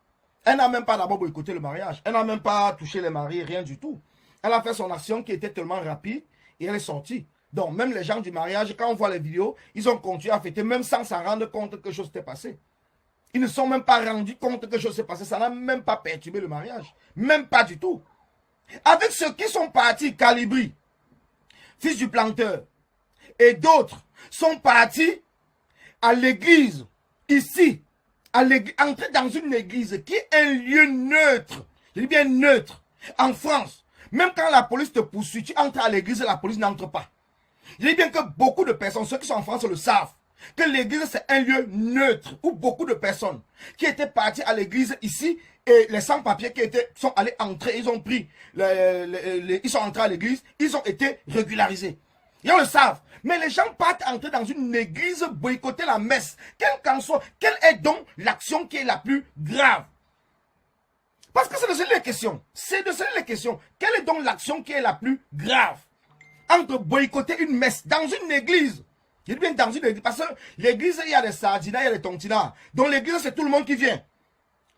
B: elle n'a même pas d'abord boycotté le mariage, elle n'a même pas touché les mariés, rien du tout. Elle a fait son action qui était tellement rapide et elle est sortie. Donc même les gens du mariage, quand on voit les vidéos, ils ont continué à fêter même sans s'en rendre compte que quelque chose s'était passé. Ils ne sont même pas rendus compte que quelque chose s'est passé. Ça n'a même pas perturbé le mariage. Même pas du tout. Avec ceux qui sont partis, Calibri, fils du planteur, et d'autres sont partis à l'église, ici, entrer dans une église qui est un lieu neutre. Je dis bien neutre. En France, même quand la police te poursuit, tu entres à l'église et la police n'entre pas. Je dis bien que beaucoup de personnes, ceux qui sont en France le savent, que l'église c'est un lieu neutre où beaucoup de personnes qui étaient parties à l'église ici et les sans-papiers qui sont allés entrer, ils ont pris, ils sont entrés à l'église, ils ont été régularisés. Ils le savent. Mais les gens partent entrer dans une église, boycotter la messe. Quelle qu'en soit, quelle est donc l'action qui est la plus grave? Parce que c'est de cela les questions. C'est de cela les questions. Quelle est donc l'action qui est la plus grave entre boycotter une messe dans une église? Je dis bien dans une église. Parce que l'église, il y a des sardinas, il y a des tontinas. Donc l'église, c'est tout le monde qui vient.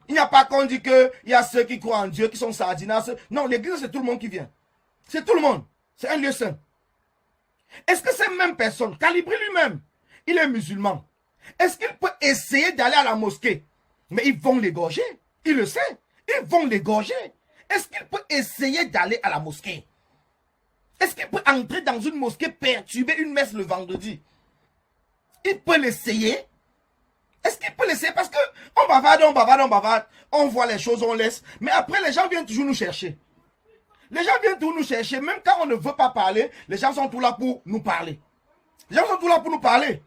B: Il n'y a pas qu'on dit qu'il y a ceux qui croient en Dieu, qui sont sardinas. Non, l'église, c'est tout le monde qui vient. C'est tout le monde. C'est un lieu saint. Est-ce que ces mêmes personnes, Calibri lui-même, il est musulman. Est-ce qu'il peut essayer d'aller à la mosquée? Mais ils vont l'égorger. Il le sait. Ils vont l'égorger. Est-ce qu'il peut essayer d'aller à la mosquée? Est-ce qu'il peut entrer dans une mosquée, perturber une messe le vendredi? Il peut l'essayer. Est-ce qu'il peut l'essayer? Parce que on bavarde, on voit les choses, on laisse. Mais après, les gens viennent toujours nous chercher. Les gens viennent toujours nous chercher. Même quand on ne veut pas parler, les gens sont tous là pour nous parler. Les gens sont tous là pour nous parler.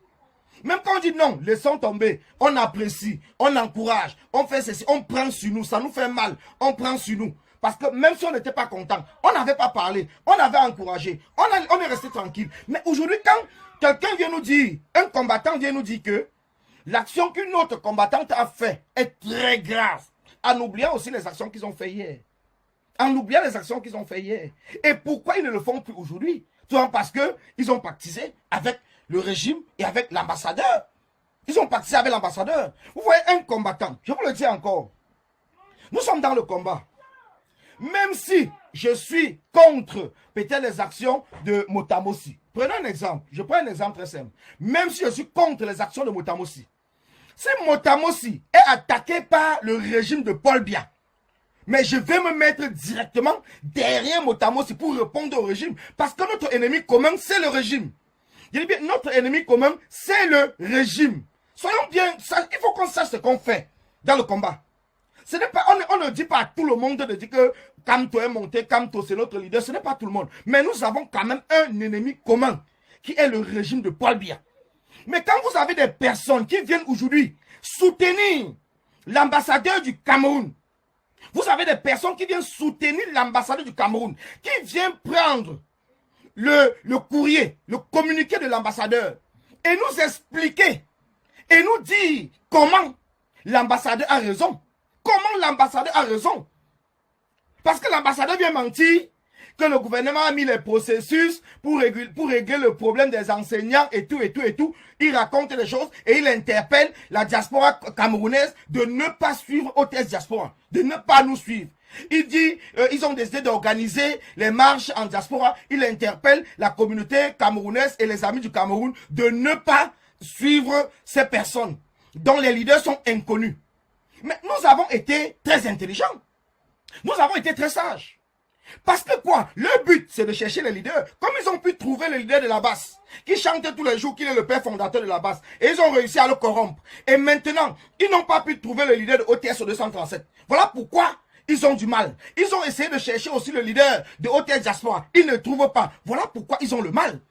B: Même quand on dit non, laissons tomber, on apprécie, on encourage, on fait ceci, on prend sur nous, ça nous fait mal, on prend sur nous. Parce que même si on n'était pas content, on n'avait pas parlé, on avait encouragé, on est resté tranquille. Mais aujourd'hui, quand quelqu'un vient nous dire, un combattant vient nous dire que l'action qu'une autre combattante a fait est très grave, en oubliant aussi les actions qu'ils ont fait hier. En oubliant les actions qu'ils ont fait hier. Et pourquoi ils ne le font plus aujourd'hui? Tout simplement parce qu'ils ont pactisé avec le régime et avec l'ambassadeur. Ils ont pactisé avec l'ambassadeur. Vous voyez, un combattant, je vous le dis encore, nous sommes dans le combat. Même si je suis contre peut-être les actions de Motamossi. Prenons un exemple. Je prends un exemple très simple. Même si je suis contre les actions de Motamossi. Si Motamossi est attaqué par le régime de Paul Biya, mais je vais me mettre directement derrière Motamossi pour répondre au régime. Parce que notre ennemi commun, c'est le régime. Je dis bien, notre ennemi commun, c'est le régime. Soyons bien, il faut qu'on sache ce qu'on fait dans le combat. Ce n'est pas, on ne dit pas à tout le monde de dire que Kamto est monté, Kamto c'est notre leader. Ce n'est pas tout le monde. Mais nous avons quand même un ennemi commun qui est le régime de Paul Biya. Mais quand vous avez des personnes qui viennent aujourd'hui soutenir l'ambassadeur du Cameroun, vous avez des personnes qui viennent soutenir l'ambassadeur du Cameroun, qui viennent prendre le courrier, le communiqué de l'ambassadeur et nous expliquer et nous dire comment l'ambassadeur a raison. Comment l'ambassadeur a raison? Parce que l'ambassadeur vient mentir que le gouvernement a mis les processus pour régler le problème des enseignants et tout. Il raconte les choses et il interpelle la diaspora camerounaise de ne pas suivre OTS Diaspora, de ne pas nous suivre. Il dit, ils ont décidé d'organiser les marches en diaspora. Il interpelle la communauté camerounaise et les amis du Cameroun de ne pas suivre ces personnes dont les leaders sont inconnus. Mais nous avons été très intelligents. Nous avons été très sages. Parce que quoi? Le but, c'est de chercher les leaders. Comme ils ont pu trouver le leader de la base, qui chante tous les jours qu'il est le père fondateur de la base. Et ils ont réussi à le corrompre. Et maintenant, ils n'ont pas pu trouver le leader de OTS 237. Voilà pourquoi ils ont du mal. Ils ont essayé de chercher aussi le leader de OTS Diaspora. Ils ne trouvent pas. Voilà pourquoi ils ont le mal.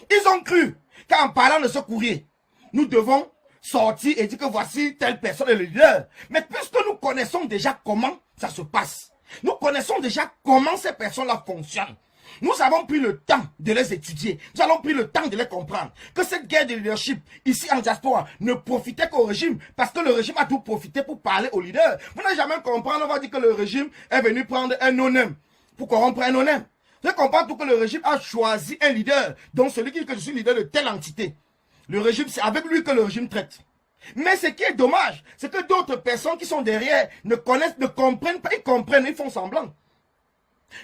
B: Ils ont cru qu'en parlant de ce courrier, nous devons sortir et dire que voici telle personne est le leader. Mais puisque nous connaissons déjà comment ça se passe, nous connaissons déjà comment ces personnes-là fonctionnent, nous avons pris le temps de les étudier, nous avons pris le temps de les comprendre, que cette guerre de leadership ici en diaspora ne profitait qu'au régime, parce que le régime a tout profité pour parler aux leaders. Vous n'allez jamais comprendre, on va dire que le régime est venu prendre un non-aime pour corrompre un non-aime. Vous comprendre tout que le régime a choisi un leader, donc celui qui dit que je suis leader de telle entité. Le régime, c'est avec lui que le régime traite. Mais ce qui est dommage, c'est que d'autres personnes qui sont derrière ne connaissent, ne comprennent pas, ils comprennent, ils font semblant.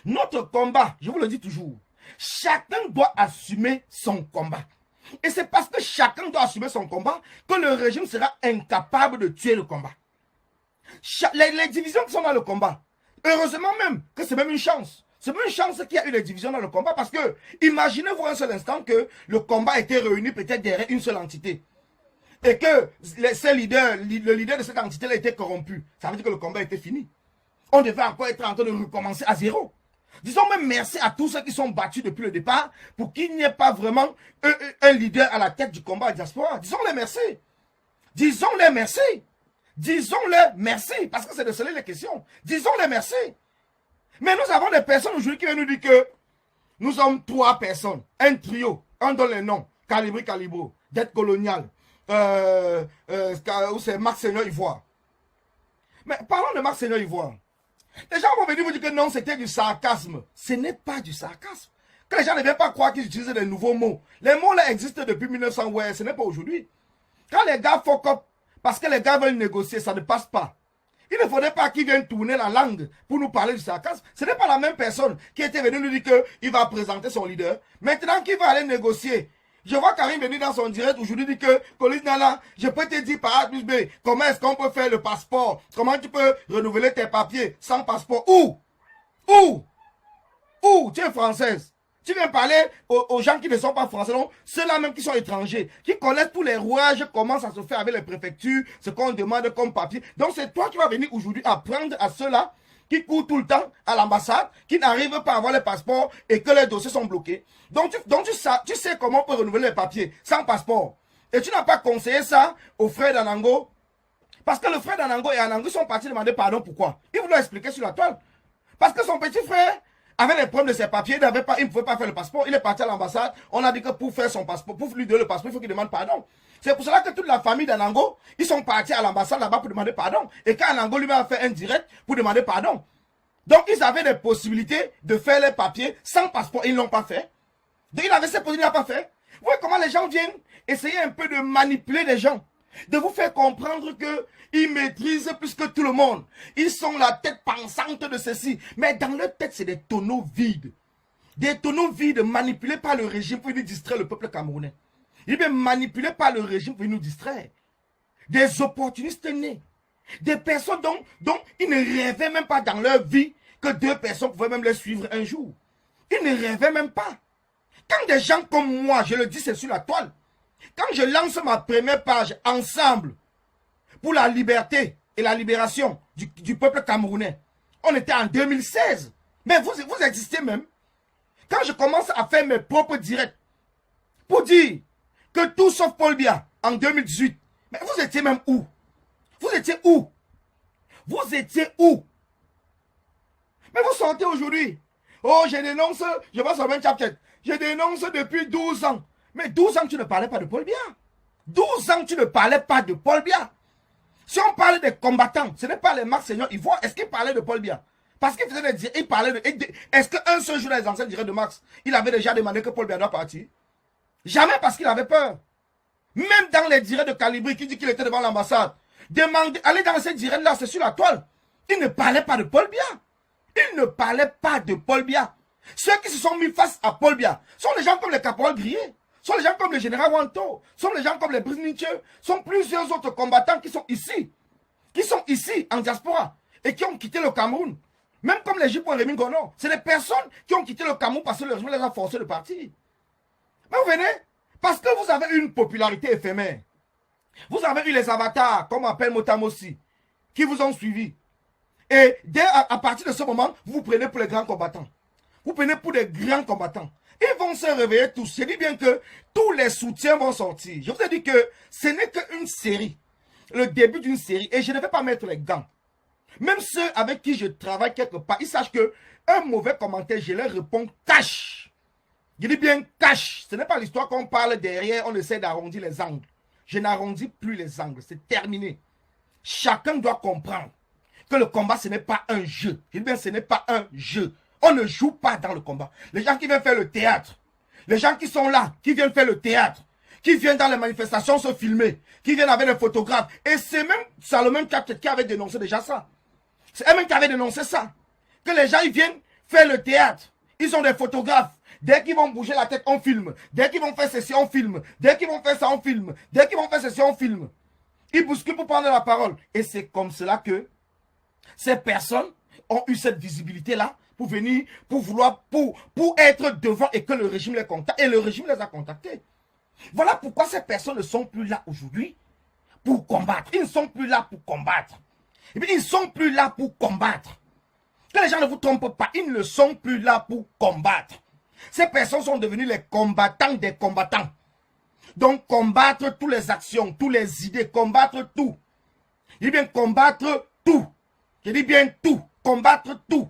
B: Notre combat, je vous le dis toujours, chacun doit assumer son combat. Et c'est parce que chacun doit assumer son combat que le régime sera incapable de tuer le combat. Les divisions qui sont dans le combat, heureusement même que c'est même une chance. C'est même une chance qu'il y a eu des divisions dans le combat parce que imaginez-vous un seul instant que le combat était réuni peut-être derrière une seule entité. Et que le leader de cette entité a été corrompu. Ça veut dire que le combat était fini. On devait encore être en train de recommencer à zéro. Disons même merci à tous ceux qui sont battus depuis le départ pour qu'il n'y ait pas vraiment un leader à la tête du combat à diaspora. Disons-les merci. Disons-les merci. Disons-les merci. Parce que c'est de cela les questions. Disons-les merci. Mais nous avons des personnes aujourd'hui qui viennent nous dire que nous sommes 3 personnes. Un trio. On donne les noms. Calibri Calibro. Dette coloniale. C'est Marc Seigneur Ivoire. Mais parlons de Marc Seigneur Ivoire. Les gens vont venir vous dire que non, c'était du sarcasme. Ce n'est pas du sarcasme. Que les gens ne viennent pas croire qu'ils utilisent des nouveaux mots. Les mots là existent depuis 1900, ouais, ce n'est pas aujourd'hui. Quand les gars fuck up, parce que les gars veulent négocier, ça ne passe pas. Il ne faudrait pas qu'ils viennent tourner la langue pour nous parler du sarcasme. Ce n'est pas la même personne qui était venue nous dire qu'il va présenter son leader. Maintenant qu'il va aller négocier. Je vois Karim venir dans son direct aujourd'hui dire que Colis Nala, je peux te dire par A plus B, comment est-ce qu'on peut faire le passeport? Comment tu peux renouveler tes papiers sans passeport? Où? Tu es française. Tu viens parler aux gens qui ne sont pas français, non? Ceux-là même qui sont étrangers, qui connaissent tous les rouages, comment ça se fait avec les préfectures, ce qu'on demande comme papier. Donc c'est toi qui vas venir aujourd'hui apprendre à ceux-là qui courent tout le temps à l'ambassade, qui n'arrivent pas à avoir les passeports et que les dossiers sont bloqués. Donc tu sais comment on peut renouveler les papiers sans passeport. Et tu n'as pas conseillé ça au frère d'Anango. Parce que le frère d'Anango et Anango sont partis demander pardon. Pourquoi? Il voulait expliquer sur la toile. Parce que son petit frère avait des problèmes de ses papiers, il ne pouvait pas faire le passeport. Il est parti à l'ambassade. On a dit que pour faire son passeport, pour lui donner le passeport, il faut qu'il demande pardon. C'est pour cela que toute la famille d'Anango, ils sont partis à l'ambassade là-bas pour demander pardon. Et quand Anango lui a fait un direct pour demander pardon. Donc ils avaient des possibilités de faire les papiers sans passeport. Ils ne l'ont pas fait. Donc il avait ces possibilités, il n'a pas fait. Vous voyez comment les gens viennent essayer un peu de manipuler les gens. De vous faire comprendre qu'ils maîtrisent plus que tout le monde. Ils sont la tête pensante de ceci. Mais dans leur tête, c'est des tonneaux vides. Des tonneaux vides manipulés par le régime pour nous distraire le peuple camerounais. Ils sont manipulés par le régime pour nous distraire. Des opportunistes nés. Des personnes dont ils ne rêvaient même pas dans leur vie que 2 personnes pouvaient même les suivre un jour. Ils ne rêvaient même pas. Quand des gens comme moi, je le dis, c'est sur la toile. Quand je lance ma première page ensemble pour la liberté et la libération du peuple camerounais, on était en 2016. Mais vous existez même. Quand je commence à faire mes propres directs pour dire que tout sauf Paul Biya en 2018, mais vous étiez même où? Vous étiez où? Vous étiez où? Mais vous sortez aujourd'hui. Oh, je dénonce, je vois sur un chapitre. Je dénonce depuis 12 ans. Mais 12 ans, tu ne parlais pas de Paul Biya. 12 ans, tu ne parlais pas de Paul Biya. Si on parle des combattants, ce n'est pas les Marc Seigneur Ivoire. Est-ce qu'il parlait de Paul Biya? Parce qu'il faisait des directs, il parlait de... Est-ce qu'un seul jour dans les anciens directs de Marx, il avait déjà demandé que Paul Biya doit partir? Jamais, parce qu'il avait peur. Même dans les directs de Calibri, qui dit qu'il était devant l'ambassade, allez dans ces directs-là, c'est sur la toile. Il ne parlait pas de Paul Biya. Il ne parlait pas de Paul Biya. Ceux qui se sont mis face à Paul Biya sont les gens comme les caporaux grillés, sont les gens comme le général Wanto, sont les gens comme les Brisnicheux, sont plusieurs autres combattants qui sont ici en diaspora et qui ont quitté le Cameroun. Même comme les Jippo et Rémi Gono, c'est des personnes qui ont quitté le Cameroun parce que le régime les a forcés de partir. Mais vous venez, parce que vous avez une popularité éphémère. Vous avez eu les avatars, comme on appelle Motamossi, qui vous ont suivi. Et à partir de ce moment, vous vous prenez pour les grands combattants. Vous prenez pour des grands combattants. Ils vont se réveiller tous. Je dis bien que tous les soutiens vont sortir. Je vous ai dit que ce n'est qu'une série. Le début d'une série. Et je ne vais pas mettre les gants. Même ceux avec qui je travaille quelque part, ils sachent que un mauvais commentaire, je leur réponds cash. Je dis bien cash. Ce n'est pas l'histoire qu'on parle derrière, on essaie d'arrondir les angles. Je n'arrondis plus les angles. C'est terminé. Chacun doit comprendre que le combat, ce n'est pas un jeu. Je dis bien, ce n'est pas un jeu. On ne joue pas dans le combat. Les gens qui viennent faire le théâtre, les gens qui sont là, qui viennent faire le théâtre, qui viennent dans les manifestations se filmer, qui viennent avec les photographes. Et c'est même Salomon qui avait dénoncé déjà ça. C'est eux-mêmes qui avaient dénoncé ça. Que les gens, ils viennent faire le théâtre. Ils sont des photographes. Dès qu'ils vont bouger la tête, on filme. Dès qu'ils vont faire ceci, on filme. Dès qu'ils vont faire ça, on filme. Dès qu'ils vont faire ceci, on filme. Ils bousculent pour prendre la parole. Et c'est comme cela que ces personnes ont eu cette visibilité-là pour venir, pour vouloir, pour être devant et que le régime les contacte. Et le régime les a contactés. Voilà pourquoi ces personnes ne sont plus là aujourd'hui pour combattre. Ils ne sont plus là pour combattre. Et puis, ils ne sont plus là pour combattre. Que les gens ne vous trompent pas, ils ne sont plus là pour combattre. Ces personnes sont devenues les combattants des combattants. Donc, combattre toutes les actions, toutes les idées, combattre tout. Je dis bien combattre tout. Je dis bien tout. Combattre tout.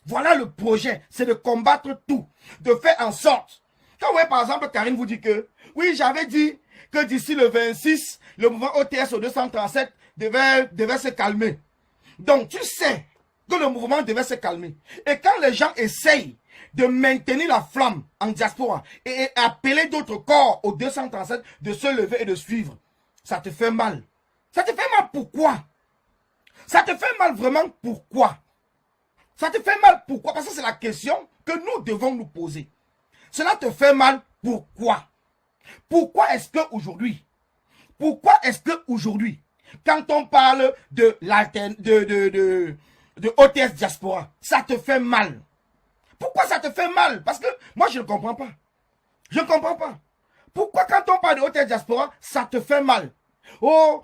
B: Voilà le projet, c'est de combattre tout. De faire en sorte. Quand vous voyez par exemple, Karine vous dit que, oui, j'avais dit que d'ici le 26, le mouvement OTS au 237 devait se calmer. Donc, tu sais que le mouvement devait se calmer. Et quand les gens essayent de maintenir la flamme en diaspora et appeler d'autres corps au 237 de se lever et de suivre, ça te fait mal. Ça te fait mal pourquoi? Ça te fait mal vraiment pourquoi? Ça te fait mal pourquoi? Parce que c'est la question que nous devons nous poser. Cela te fait mal pourquoi? Pourquoi est-ce qu'aujourd'hui, quand on parle de OTS diaspora, ça te fait mal? Pourquoi ça te fait mal? Parce que moi, je ne comprends pas. Je ne comprends pas. Pourquoi quand on parle de OTS diaspora, ça te fait mal? Oh,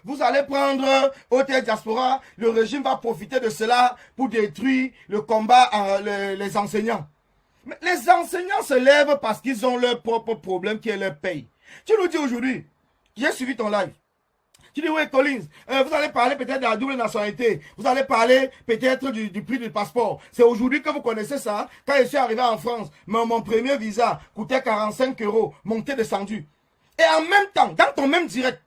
B: vous allez prendre OTS diaspora, le régime va profiter de cela pour détruire le combat, les enseignants. Mais les enseignants se lèvent parce qu'ils ont leur propre problème qui est leur paye. Tu nous dis aujourd'hui, j'ai suivi ton live. Tu dis, oui, Collins, vous allez parler peut-être de la double nationalité. Vous allez parler peut-être du prix du passeport. C'est aujourd'hui que vous connaissez ça. Quand je suis arrivé en France, mon premier visa coûtait 45 €, monté, descendu. Et en même temps, dans ton même direct,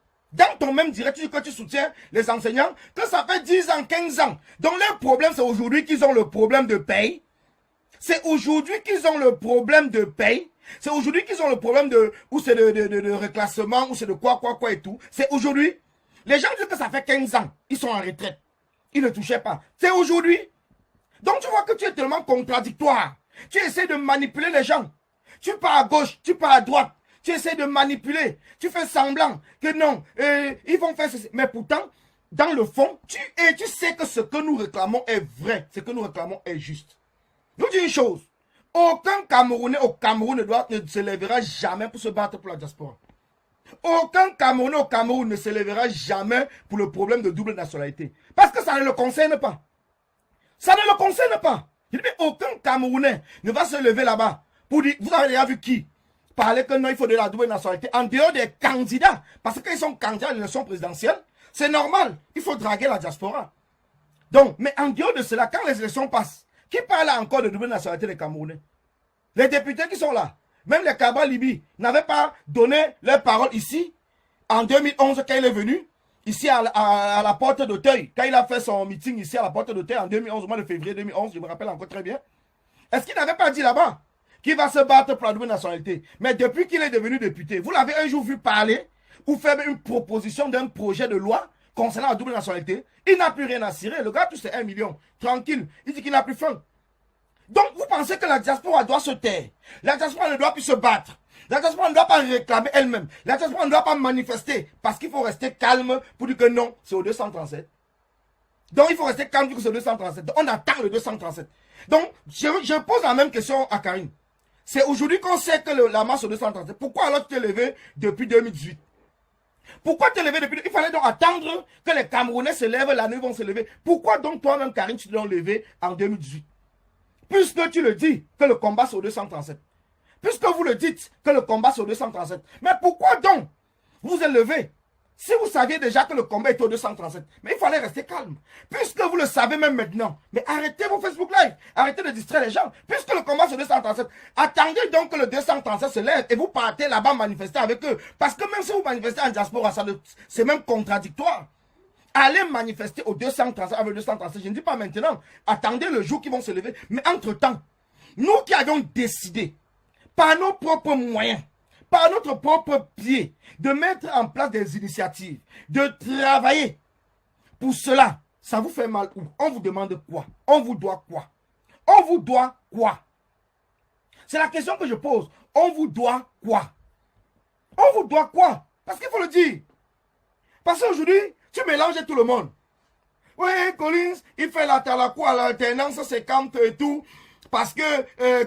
B: tu dis que tu soutiens les enseignants, que ça fait 10 ans, 15 ans. Donc leur problème, c'est aujourd'hui qu'ils ont le problème de paye. C'est aujourd'hui qu'ils ont le problème de paye. C'est aujourd'hui qu'ils ont le problème de, ou c'est de reclassement, ou c'est de quoi et tout. C'est aujourd'hui. Les gens disent que ça fait 15 ans. Ils sont en retraite. Ils ne touchaient pas. C'est aujourd'hui. Donc tu vois que tu es tellement contradictoire. Tu essaies de manipuler les gens. Tu pars à gauche, tu pars à droite. Tu essaies de manipuler. Tu fais semblant que non, ils vont faire ceci. Mais pourtant, dans le fond, tu sais que ce que nous réclamons est vrai. Ce que nous réclamons est juste. Je vous dis une chose. Aucun Camerounais au Cameroun ne se lèvera jamais pour se battre pour la diaspora. Aucun Camerounais au Cameroun ne se lèvera jamais pour le problème de double nationalité. Parce que ça ne le concerne pas. Ça ne le concerne pas. Je dis, aucun Camerounais ne va se lever là-bas pour dire, vous avez déjà vu qui parler que non, il faut de la double nationalité en dehors des candidats. Parce qu'ils sont candidats à l'élection présidentielle. C'est normal. Il faut draguer la diaspora. Donc, mais en dehors de cela, quand les élections passent, qui parle encore de double nationalité des Camerounais? Les députés qui sont là, même les Cabral Libi, n'avaient pas donné leur parole ici, en 2011, quand il est venu, ici à la porte d'Auteuil, quand il a fait son meeting ici à la porte d'Auteuil en 2011, au mois de février 2011, je me rappelle encore très bien. Est-ce qu'il n'avait pas dit là-bas qu'il va se battre pour la double nationalité? Mais depuis qu'il est devenu député, vous l'avez un jour vu parler ou faire une proposition d'un projet de loi concernant la double nationalité? Il n'a plus rien à cirer. Le gars, tout c'est 1 million. Tranquille. Il dit qu'il n'a plus faim. Donc, vous pensez que la diaspora doit se taire. La diaspora ne doit plus se battre. La diaspora ne doit pas réclamer elle-même. La diaspora ne doit pas manifester. Parce qu'il faut rester calme pour dire que non, c'est au 237. Donc, il faut rester calme pour dire que c'est au 237. Donc, on attend le 237. Donc, je pose la même question à Karine. C'est aujourd'hui qu'on sait que la masse au 237. Pourquoi alors tu t'es levé depuis 2018? Pourquoi te lever depuis? Il fallait donc attendre que les Camerounais se lèvent, la nuit vont se lever. Pourquoi donc toi-même, Karine, tu t'es donc levé en 2018? Puisque tu le dis que le combat c'est au 237. Puisque vous le dites que le combat c'est au 237. Mais pourquoi donc vous êtes levé? Si vous saviez déjà que le combat est au 237, mais il fallait rester calme. Puisque vous le savez même maintenant, mais arrêtez vos Facebook Live, arrêtez de distraire les gens. Puisque le combat c'est au 237, attendez donc que le 237 se lève et vous partez là-bas manifester avec eux. Parce que même si vous manifestez en diaspora, c'est même contradictoire. Allez manifester au 237 avec le 237, je ne dis pas maintenant, attendez le jour qu'ils vont se lever. Mais entre-temps, nous qui avions décidé, par nos propres moyens, par notre propre pied, de mettre en place des initiatives, de travailler. Pour cela, ça vous fait mal où? On vous demande quoi? On vous doit quoi? On vous doit quoi? C'est la question que je pose. On vous doit quoi? On vous doit quoi? Parce qu'il faut le dire. Parce qu'aujourd'hui, tu mélanges tout le monde. Oui, Collins, il fait l'alternance, c'est camp et tout. Parce que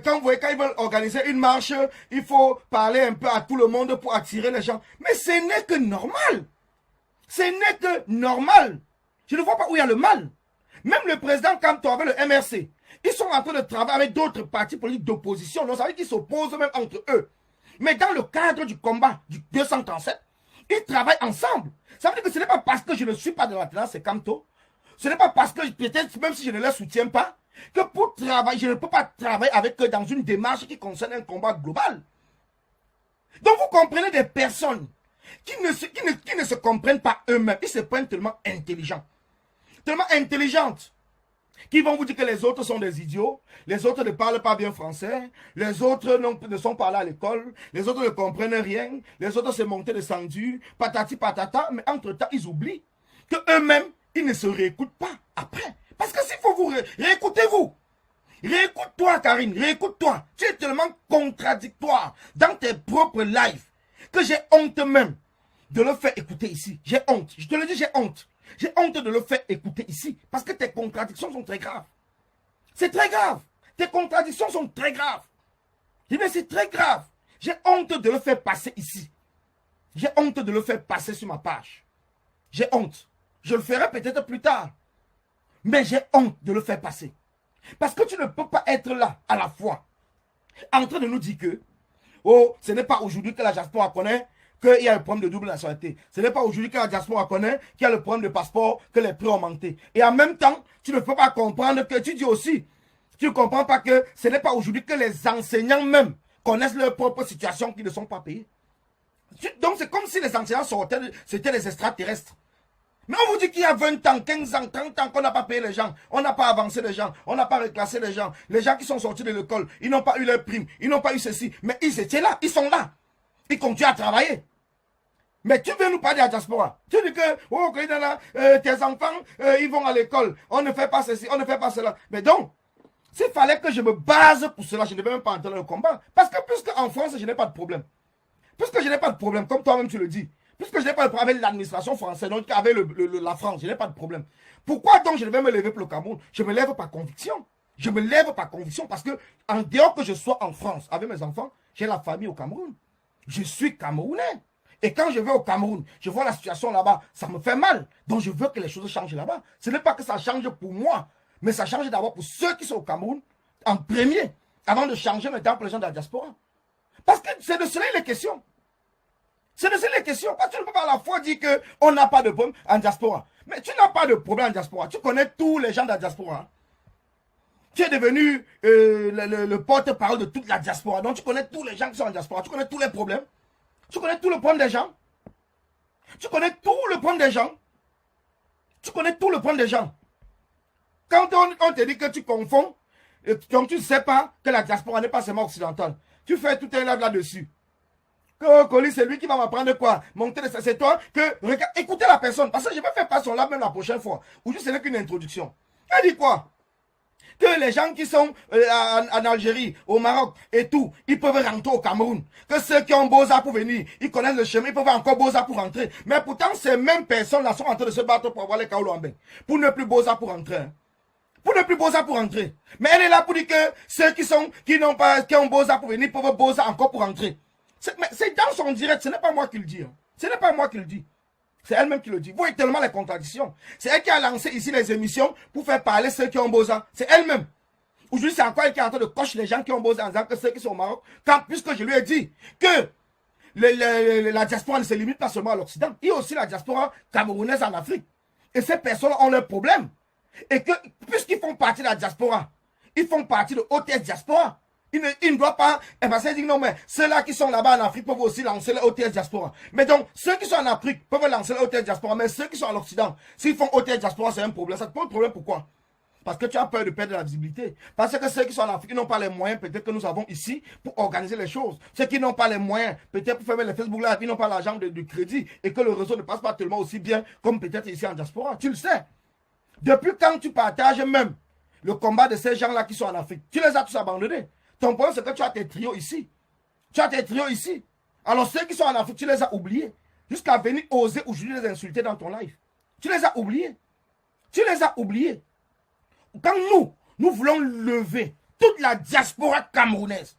B: quand ils veulent organiser une marche, il faut parler un peu à tout le monde pour attirer les gens. Mais ce n'est que normal. Ce n'est que normal. Je ne vois pas où il y a le mal. Même le président Kamto avec le MRC, ils sont en train de travailler avec d'autres partis politiques d'opposition. Donc ça veut dire qu'ils s'opposent même entre eux. Mais dans le cadre du combat du 237, ils travaillent ensemble. Ça veut dire que ce n'est pas parce que je ne suis pas de la tendance Kamto, ce n'est pas parce que peut-être même si je ne les soutiens pas, que pour travailler, je ne peux pas travailler avec eux dans une démarche qui concerne un combat global. Donc vous comprenez des personnes qui ne se comprennent pas eux-mêmes. Ils se prennent tellement intelligentes, qui vont vous dire que les autres sont des idiots, les autres ne parlent pas bien français, les autres ne sont pas là à l'école, les autres ne comprennent rien, les autres se montent descendus, patati patata, mais entre-temps, ils oublient que eux-mêmes, ils ne se réécoutent pas après. Parce que s'il faut vous réécoutez-vous. Réécoute-toi, Karine, réécoute-toi. Tu es tellement contradictoire dans tes propres lives que j'ai honte même de le faire écouter ici. J'ai honte. Je te le dis, j'ai honte. J'ai honte de le faire écouter ici. Parce que tes contradictions sont très graves. C'est très grave. Tes contradictions sont très graves. Je dis, mais c'est très grave. J'ai honte de le faire passer ici. J'ai honte de le faire passer sur ma page. J'ai honte. Je le ferai peut-être plus tard. Mais j'ai honte de le faire passer. Parce que tu ne peux pas être là à la fois en train de nous dire que oh, ce n'est pas aujourd'hui que la diaspora connaît qu'il y a le problème de double nationalité. Ce n'est pas aujourd'hui que la diaspora connaît qu'il y a le problème de passeport, que les prix ont augmenté. Et en même temps, tu ne peux pas comprendre que tu dis aussi, tu ne comprends pas que ce n'est pas aujourd'hui que les enseignants même connaissent leur propre situation qui ne sont pas payés. Donc c'est comme si les enseignants sortaient, c'était des extraterrestres. Mais on vous dit qu'il y a 20 ans, 15 ans, 30 ans qu'on n'a pas payé les gens, on n'a pas avancé les gens, on n'a pas reclassé les gens qui sont sortis de l'école, ils n'ont pas eu leur prime, ils n'ont pas eu ceci, mais ils étaient là, ils sont là, ils continuent à travailler. Mais tu veux nous parler de la diaspora, tu dis que, oh, tes enfants, ils vont à l'école, on ne fait pas ceci, on ne fait pas cela. Mais donc, s'il fallait que je me base pour cela, je ne vais même pas entrer dans le combat, parce que puisque en France, je n'ai pas de problème, puisque je n'ai pas de problème, comme toi-même tu le dis, puisque je n'ai pas de problème avec l'administration française, donc avec la France, je n'ai pas de problème. Pourquoi donc je vais me lever pour le Cameroun? Je me lève par conviction. Je me lève par conviction parce que, en dehors que je sois en France avec mes enfants, j'ai la famille au Cameroun. Je suis Camerounais. Et quand je vais au Cameroun, je vois la situation là-bas, ça me fait mal. Donc je veux que les choses changent là-bas. Ce n'est pas que ça change pour moi, mais ça change d'abord pour ceux qui sont au Cameroun, en premier, avant de changer maintenant pour les gens de la diaspora. Parce que c'est de cela il est question. C'est de ça les questions. Parce que tu ne peux pas à la fois dire qu'on n'a pas de problème en diaspora. Mais tu n'as pas de problème en diaspora. Tu connais tous les gens de la diaspora. Tu es devenu le porte-parole de toute la diaspora. Donc tu connais tous les gens qui sont en diaspora. Tu connais tous les problèmes. Tu connais tout le problème des gens. Tu connais tout le problème des gens. Tu connais tout le problème des gens. Quand on te dit que tu confonds, donc tu ne sais pas que la diaspora n'est pas seulement occidentale. Tu fais tout un live là-dessus. Colis, c'est lui qui va m'apprendre quoi? C'est toi que... Regarde, écoutez la personne. Parce que je vais faire pas son live même la prochaine fois. Aujourd'hui, ce n'est qu'une introduction. Elle dit quoi? Que les gens qui sont en Algérie, au Maroc et tout, ils peuvent rentrer au Cameroun. Que ceux qui ont Beaux-Arts pour venir, ils connaissent le chemin, ils peuvent encore Beaux-Arts pour rentrer. Mais pourtant, ces mêmes personnes-là sont en train de se battre pour avoir les Kaolambé. Pour ne plus Beaux-Arts pour rentrer. Hein. Pour ne plus Beaux-Arts pour rentrer. Mais elle est là pour dire que ceux qui ont Beaux-Arts pour venir, peuvent Beaux-Arts encore pour rentrer. C'est dans son direct, ce n'est pas moi qui le dis. Hein. Ce n'est pas moi qui le dis. C'est elle-même qui le dit. Vous voyez tellement les contradictions. C'est elle qui a lancé ici les émissions pour faire parler ceux qui ont Beaux-Arts. C'est elle-même. Aujourd'hui, c'est encore elle qui est en train de cocher les gens qui ont Beaux-Arts en disant que ceux qui sont au Maroc, puisque je lui ai dit que la diaspora ne se limite pas seulement à l'Occident. Il y a aussi la diaspora camerounaise en Afrique. Et ces personnes ont leurs problèmes. Et que, puisqu'ils font partie de la diaspora, ils font partie de OTS Diaspora. Il ne doit pas... Eh bien, c'est dit non, mais ceux-là qui sont là-bas en Afrique peuvent aussi lancer le OTS Diaspora. Mais donc, ceux qui sont en Afrique peuvent lancer le OTS Diaspora, mais ceux qui sont à l'Occident, s'ils font OTS Diaspora, c'est un problème. Ça te pose problème, pourquoi? Parce que tu as peur de perdre la visibilité. Parce que ceux qui sont en Afrique, ils n'ont pas les moyens, peut-être que nous avons ici, pour organiser les choses. Ceux qui n'ont pas les moyens, peut-être pour faire les Facebook Live, ils n'ont pas l'argent de crédit et que le réseau ne passe pas tellement aussi bien comme peut-être ici en diaspora. Tu le sais. Depuis quand tu partages même le combat de ces gens-là qui sont en Afrique, tu les as tous abandonnés. Ton problème, c'est que tu as tes trios ici. Tu as tes trios ici. Alors, ceux qui sont en Afrique, tu les as oubliés. Jusqu'à venir oser aujourd'hui les insulter dans ton live. Tu les as oubliés. Tu les as oubliés. Quand nous voulons lever toute la diaspora camerounaise,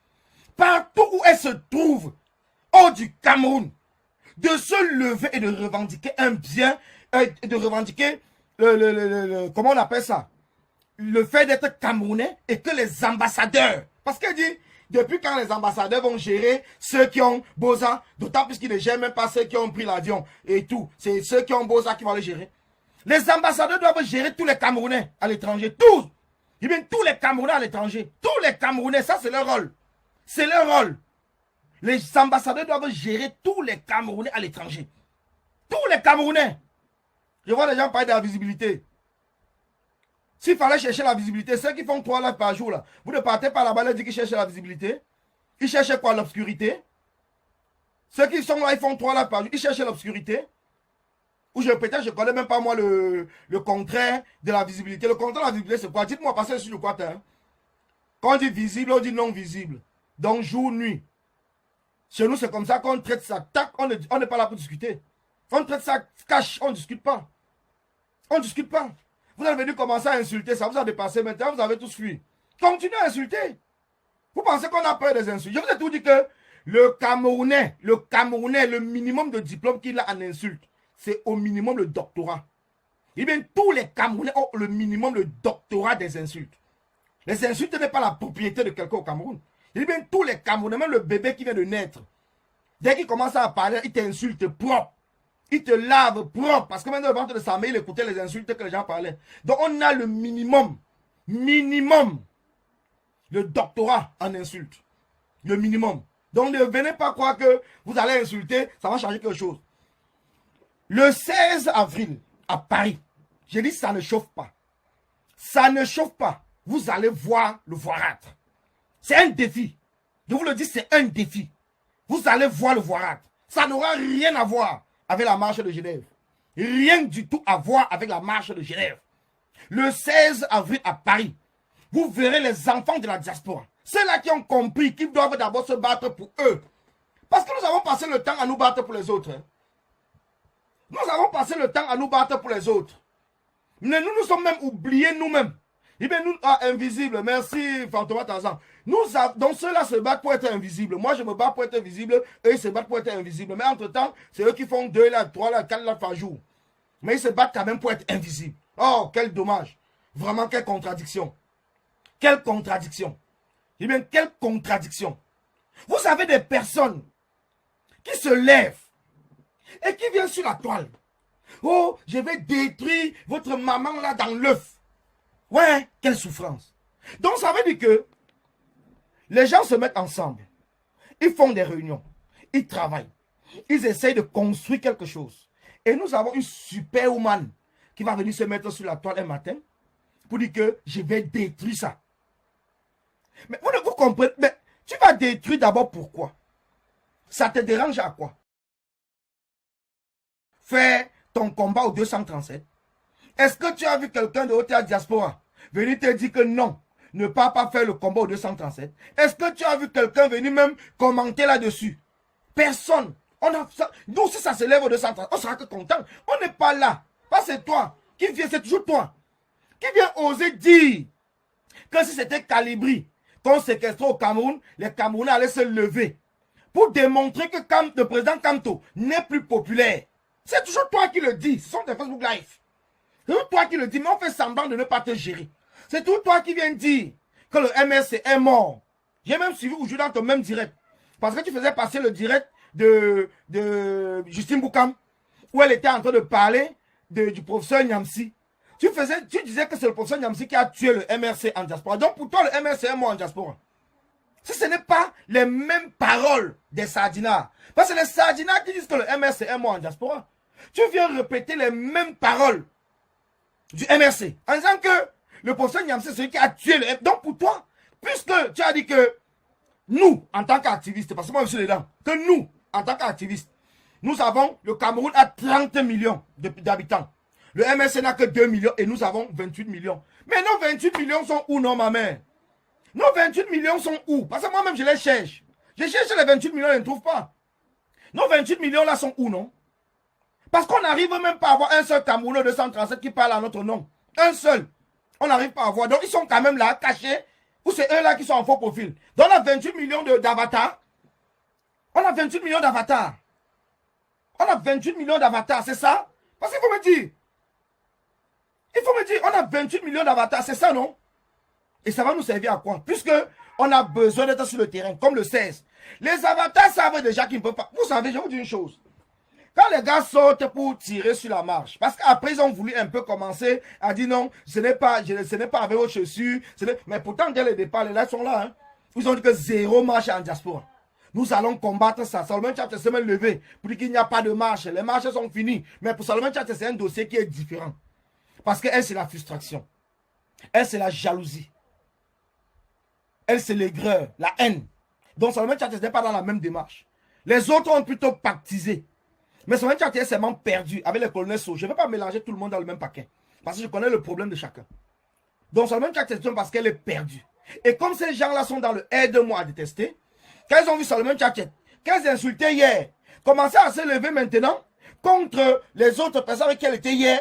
B: partout où elle se trouve, hors du Cameroun, de se lever et de revendiquer un bien, de revendiquer comment on appelle ça? Le fait d'être camerounais et que les ambassadeurs, parce qu'elle dit, depuis quand les ambassadeurs vont gérer ceux qui ont Boza, d'autant plus qu'ils ne gèrent même pas ceux qui ont pris l'avion et tout, c'est ceux qui ont Boza qui vont les gérer. Les ambassadeurs doivent gérer tous les Camerounais à l'étranger, tous. Et bien tous les Camerounais à l'étranger, tous les Camerounais, ça c'est leur rôle. C'est leur rôle. Les ambassadeurs doivent gérer tous les Camerounais à l'étranger. Tous les Camerounais. Je vois les gens parler de la visibilité. S'il fallait chercher la visibilité, ceux qui font 3 lives par jour, là, vous ne partez pas là-bas et dites qu'ils cherchent la visibilité. Ils cherchent quoi? L'obscurité. Ceux qui sont là, ils font 3 lives par jour, ils cherchent l'obscurité. Ou peut-être je ne connais même pas moi le contraire de la visibilité. Le contraire de la visibilité, c'est quoi? Dites-moi, parce que je suis le quoi, hein? Quand on dit visible, on dit non visible. Donc jour, nuit. Chez nous, c'est comme ça qu'on traite ça. Tac, on n'est pas là pour discuter. On traite ça cash, on ne discute pas. On ne discute pas. Vous avez venu commencer à insulter, ça vous a dépassé. Maintenant, vous avez tous fui. Continuez à insulter. Vous pensez qu'on a peur des insultes? Je vous ai tout dit que le Camerounais, le minimum de diplôme qu'il a en insulte, c'est au minimum le doctorat. Et bien, tous les Camerounais ont le minimum le doctorat des insultes. Les insultes n'est pas la propriété de quelqu'un au Cameroun. Et bien, tous les Camerounais, même le bébé qui vient de naître, dès qu'il commence à parler, il t'insulte propre. Il te lave propre. Parce que maintenant, le ventre de sa mère, il écoutait les insultes que les gens parlaient. Donc, on a le minimum. Le doctorat en insulte. Le minimum. Donc, ne venez pas croire que vous allez insulter, ça va changer quelque chose. Le 16 avril, à Paris, j'ai dit ça ne chauffe pas. Ça ne chauffe pas. Vous allez voir le voirâtre. C'est un défi. Je vous le dis, c'est un défi. Vous allez voir le voirâtre. Ça n'aura rien à voir avec la marche de Genève. Rien du tout à voir avec la marche de Genève. Le 16 avril à Paris, vous verrez les enfants de la diaspora. Ceux-là qui ont compris qu'ils doivent d'abord se battre pour eux. Parce que nous avons passé le temps à nous battre pour les autres. Nous avons passé le temps à nous battre pour les autres. Mais nous nous sommes même oubliés nous-mêmes. Eh bien, nous, invisibles, merci Fantôme Tarzan. Donc ceux-là se battent pour être invisibles. Moi, je me bats pour être visible, eux, ils se battent pour être invisibles. Mais entre-temps, c'est eux qui font 2 là, 3 là, 4 là par jour. Mais ils se battent quand même pour être invisibles. Oh, quel dommage. Vraiment, quelle contradiction. Quelle contradiction. Eh bien, quelle contradiction. Vous avez des personnes qui se lèvent et qui viennent sur la toile. Oh, je vais détruire votre maman là dans l'œuf. Ouais, quelle souffrance. Donc ça veut dire que les gens se mettent ensemble. Ils font des réunions. Ils travaillent. Ils essayent de construire quelque chose. Et nous avons une superwoman qui va venir se mettre sur la toile un matin pour dire que je vais détruire ça. Mais vous comprenez, mais tu vas détruire d'abord pourquoi? Ça te dérange à quoi? Faire ton combat au 237. Est-ce que tu as vu quelqu'un de haute diaspora venir te dire que non, ne pas faire le combat au 237? Est-ce que tu as vu quelqu'un venir même commenter là-dessus? Personne. Nous, si ça se lève au 237, on sera que content. On n'est pas là. Pas c'est toi qui viens, c'est toujours toi qui viens oser dire que si c'était Calibri qu'on séquestrait au Cameroun, les Camerounais allaient se lever pour démontrer que le président Kamto n'est plus populaire. C'est toujours toi qui le dis. Ce sont des Facebook Live. C'est toujours toi qui le dis, mais on fait semblant de ne pas te gérer. C'est toujours toi qui viens dire que le MRC est mort. J'ai même suivi aujourd'hui dans ton même direct. Parce que tu faisais passer le direct de Justine Boukam, où elle était en train de parler du professeur Nyamsi. Tu disais que c'est le professeur Nyamsi qui a tué le MRC en diaspora. Donc pour toi, le MRC est mort en diaspora. Si ce n'est pas les mêmes paroles des Sardinards. Parce que les Sardinards qui disent que le MRC est mort en diaspora. Tu viens répéter les mêmes paroles du MRC. En disant que le professeur Nyamsi, c'est celui qui a tué le MRC. Donc pour toi, puisque tu as dit que nous, en tant qu'activistes, parce que moi je suis dedans, que nous, en tant qu'activistes, nous avons, le Cameroun a 30 millions d'habitants. Le MRC n'a que 2 millions et nous avons 28 millions. Mais nos 28 millions sont où, non, ma mère? Nos 28 millions sont où? Parce que moi-même, je les cherche. Je cherche les 28 millions, je ne trouve pas. Nos 28 millions là sont où, non? Parce qu'on n'arrive même pas à avoir un seul Camerounais 237 qui parle à notre nom. Un seul. On n'arrive pas à voir. Donc, ils sont quand même là, cachés. Ou c'est eux là qui sont en faux profil. Donc, on a 28 millions d'avatars. On a 28 millions d'avatars. On a 28 millions d'avatars, c'est ça? Parce qu'il faut me dire. Il faut me dire, on a 28 millions d'avatars, c'est ça, non? Et ça va nous servir à quoi? Puisque on a besoin d'être sur le terrain, comme le 16. Les avatars savent déjà qu'ils ne peuvent pas. Vous savez, je vous dis une chose. Quand les gars sortent pour tirer sur la marche, parce qu'après ils ont voulu un peu commencer à dire non, ce n'est pas avec vos chaussures. Mais pourtant, dès le départ, les gars sont là. Hein. Ils ont dit que zéro marche en diaspora. Nous allons combattre ça. Solomon Tchatche s'est même levé pour dire qu'il n'y a pas de marche. Les marches sont finies. Mais pour Solomon Tchatche, c'est un dossier qui est différent. Parce qu'elle, c'est la frustration. Elle, c'est la jalousie. Elle, c'est l'aigreur, la haine. Donc, Solomon Tchatche n'est pas dans la même démarche. Les autres ont plutôt pactisé. Mais Solomon Tchatche est seulement perdu avec les colonels So. Je ne vais pas mélanger tout le monde dans le même paquet. Parce que je connais le problème de chacun. Donc, Solomon Tchatche, c'est parce qu'elle est perdue. Et comme ces gens-là sont dans le aide-moi à détester, quand ils ont vu Solomon Tchatche, quand ils insultaient hier, commençaient à se lever maintenant contre les autres personnes avec qui elle était hier,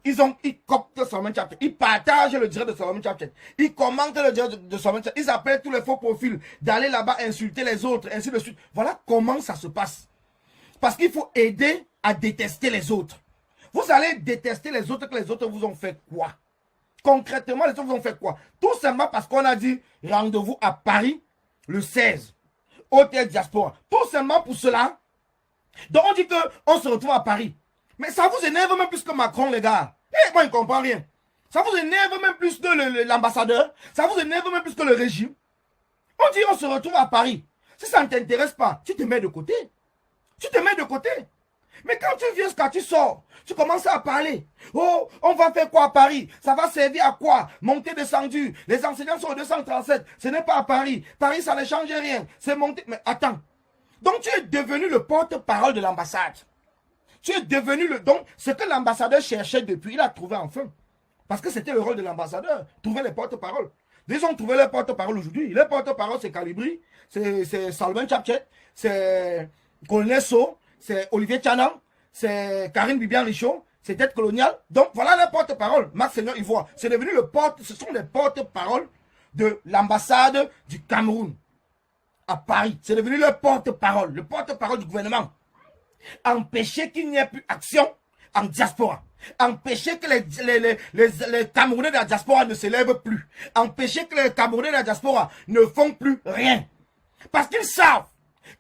B: ils coptent Solomon Tchatche, ils partagent le direct de Solomon Tchatche, ils commentent le direct de Solomon Tchatche, ils appellent tous les faux profils d'aller là-bas insulter les autres, ainsi de suite. Voilà comment ça se passe. Parce qu'il faut aider à détester les autres. Vous allez détester les autres que les autres vous ont fait quoi? Concrètement, les autres vous ont fait quoi? Tout simplement parce qu'on a dit rendez-vous à Paris le 16. Hôtel Diaspora. Tout simplement pour cela. Donc on dit qu'on se retrouve à Paris. Mais ça vous énerve même plus que Macron, les gars. Eh, moi, je ne comprends rien. Ça vous énerve même plus que l'ambassadeur. Ça vous énerve même plus que le régime. On dit on se retrouve à Paris. Si ça ne t'intéresse pas, tu te mets de côté. Tu te mets de côté. Mais quand tu viens, quand tu sors, tu commences à parler. Oh, on va faire quoi à Paris? Ça va servir à quoi? Monter, descendu. Les enseignants sont au 237. Ce n'est pas à Paris. Paris, ça ne change rien. C'est monter. Mais attends. Donc, tu es devenu le porte-parole de l'ambassade. Tu es devenu le... Donc, ce que l'ambassadeur cherchait depuis, il a trouvé enfin. Parce que c'était le rôle de l'ambassadeur. Trouver les porte-paroles. Ils ont trouvé les porte-paroles aujourd'hui. Les porte-paroles, c'est Calibri. C'est Solomon Tchatche. C'est Colonel So. C'est Olivier Tchanan, c'est Karine Bibian Richaud, c'est Tête Coloniale. Donc voilà les porte-parole. Marc Seigneur Ivoire. C'est devenu ce sont les porte-paroles de l'ambassade du Cameroun à Paris. C'est devenu le porte-parole du gouvernement. Empêcher qu'il n'y ait plus action en diaspora. Empêcher que les Camerounais de la diaspora ne s'élèvent plus. Empêcher que les Camerounais de la diaspora ne font plus rien. Parce qu'ils savent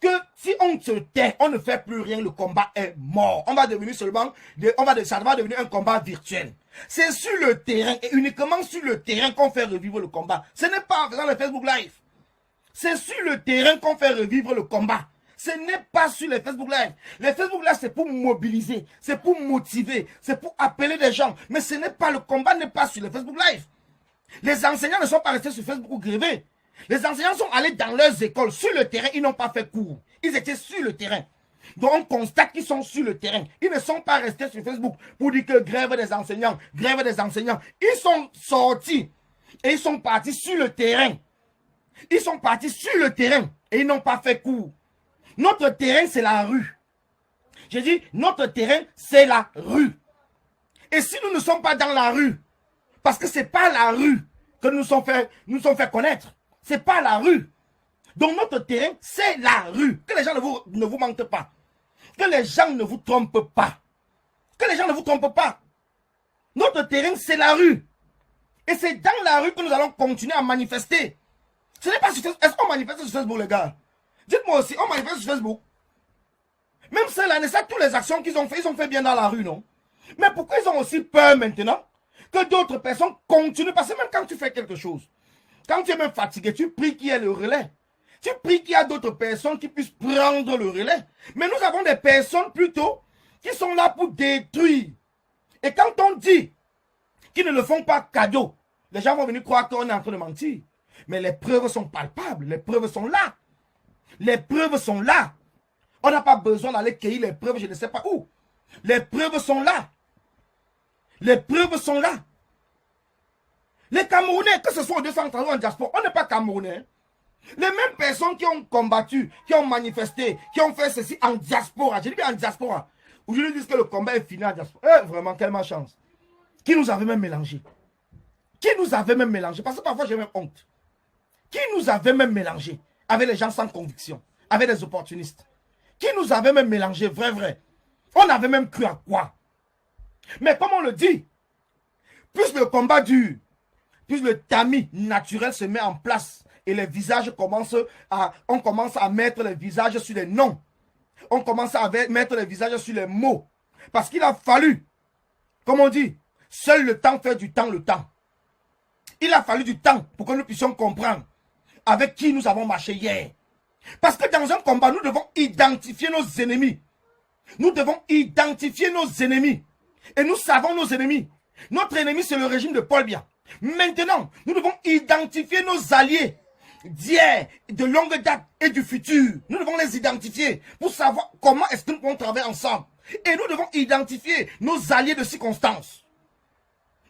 B: que si on se tait, on ne fait plus rien, le combat est mort. On va devenir seulement, ça va devenir un combat virtuel. C'est sur le terrain et uniquement sur le terrain qu'on fait revivre le combat. Ce n'est pas en faisant le Facebook Live. C'est sur le terrain qu'on fait revivre le combat. Ce n'est pas sur les Facebook Live. Les Facebook Live, c'est pour mobiliser, c'est pour motiver, c'est pour appeler des gens. Mais ce n'est pas, le combat n'est pas sur les Facebook Live. Les enseignants ne sont pas restés sur Facebook ou gréver. Les enseignants sont allés dans leurs écoles, sur le terrain, ils n'ont pas fait cours. Ils étaient sur le terrain. Donc on constate qu'ils sont sur le terrain. Ils ne sont pas restés sur Facebook pour dire que grève des enseignants, grève des enseignants. Ils sont sortis et ils sont partis sur le terrain. Ils sont partis sur le terrain et ils n'ont pas fait cours. Notre terrain, c'est la rue. J'ai dit, notre terrain, c'est la rue. Et si nous ne sommes pas dans la rue, parce que ce n'est pas la rue que nous sommes fait connaître, c'est pas la rue. Donc notre terrain, c'est la rue. Que les gens ne vous mentent pas. Que les gens ne vous trompent pas. Que les gens ne vous trompent pas. Notre terrain, c'est la rue. Et c'est dans la rue que nous allons continuer à manifester. Ce n'est pas sur Facebook. Est-ce qu'on manifeste sur Facebook, les gars? Dites-moi aussi, on manifeste sur Facebook. Même ceux-là, toutes les actions qu'ils ont fait, ils ont fait bien dans la rue, non? Mais pourquoi ils ont aussi peur maintenant que d'autres personnes continuent? Parce que même quand tu fais quelque chose, quand tu es même fatigué, tu pries qu'il y ait le relais. Tu pries qu'il y a d'autres personnes qui puissent prendre le relais. Mais nous avons des personnes plutôt qui sont là pour détruire. Et quand on dit qu'ils ne le font pas cadeau, les gens vont venir croire qu'on est en train de mentir. Mais les preuves sont palpables. Les preuves sont là. Les preuves sont là. On n'a pas besoin d'aller cueillir les preuves, je ne sais pas où. Les preuves sont là. Les preuves sont là. Les Camerounais, que ce soit au 230 ou en diaspora, on n'est pas Camerounais. Les mêmes personnes qui ont combattu, qui ont manifesté, qui ont fait ceci en diaspora, je dis bien en diaspora, aujourd'hui disent que le combat est fini en diaspora. Vraiment, quelle malchance. Qui nous avait même mélangé? Qui nous avait même mélangé? Parce que parfois j'ai même honte. Qui nous avait même mélangé avec les gens sans conviction, avec les opportunistes? Qui nous avait même mélangé, vrai? On avait même cru à quoi? Mais comme on le dit, plus le combat dure, plus le tamis naturel se met en place et les visages on commence à mettre les visages sur les noms. On commence à mettre les visages sur les mots. Parce qu'il a fallu, comme on dit, seul le temps fait du temps le temps. Il a fallu du temps pour que nous puissions comprendre avec qui nous avons marché hier. Parce que dans un combat, nous devons identifier nos ennemis. Nous devons identifier nos ennemis. Et nous savons nos ennemis. Notre ennemi, c'est le régime de Paul Biya. Maintenant, nous devons identifier nos alliés d'hier, de longue date et du futur. Nous devons les identifier pour savoir comment est-ce que nous pouvons travailler ensemble. Et nous devons identifier nos alliés de circonstance.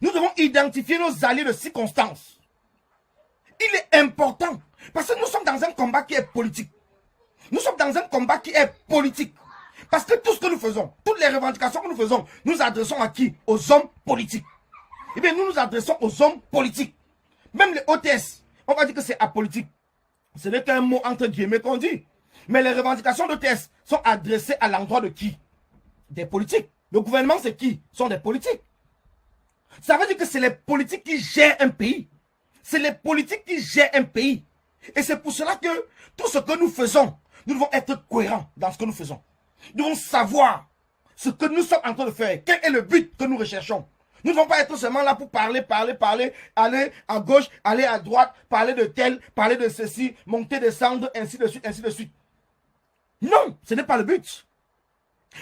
B: Nous devons identifier nos alliés de circonstance. Il est important parce que nous sommes dans un combat qui est politique. Nous sommes dans un combat qui est politique. Parce que tout ce que nous faisons, toutes les revendications que nous faisons, nous adressons à qui? Aux hommes politiques. Eh bien, nous nous adressons aux hommes politiques. Même les OTS, on va dire que c'est apolitique. Ce n'est qu'un mot entre guillemets qu'on dit. Mais les revendications d'OTS sont adressées à l'endroit de qui? Des politiques. Le gouvernement, c'est qui? Ce sont des politiques. Ça veut dire que c'est les politiques qui gèrent un pays. C'est les politiques qui gèrent un pays. Et c'est pour cela que tout ce que nous faisons, nous devons être cohérents dans ce que nous faisons. Nous devons savoir ce que nous sommes en train de faire. Quel est le but que nous recherchons? Nous ne devons pas être seulement là pour parler, aller à gauche, aller à droite, parler de tel, parler de ceci, monter, descendre, ainsi de suite, ainsi de suite. Non, ce n'est pas le but.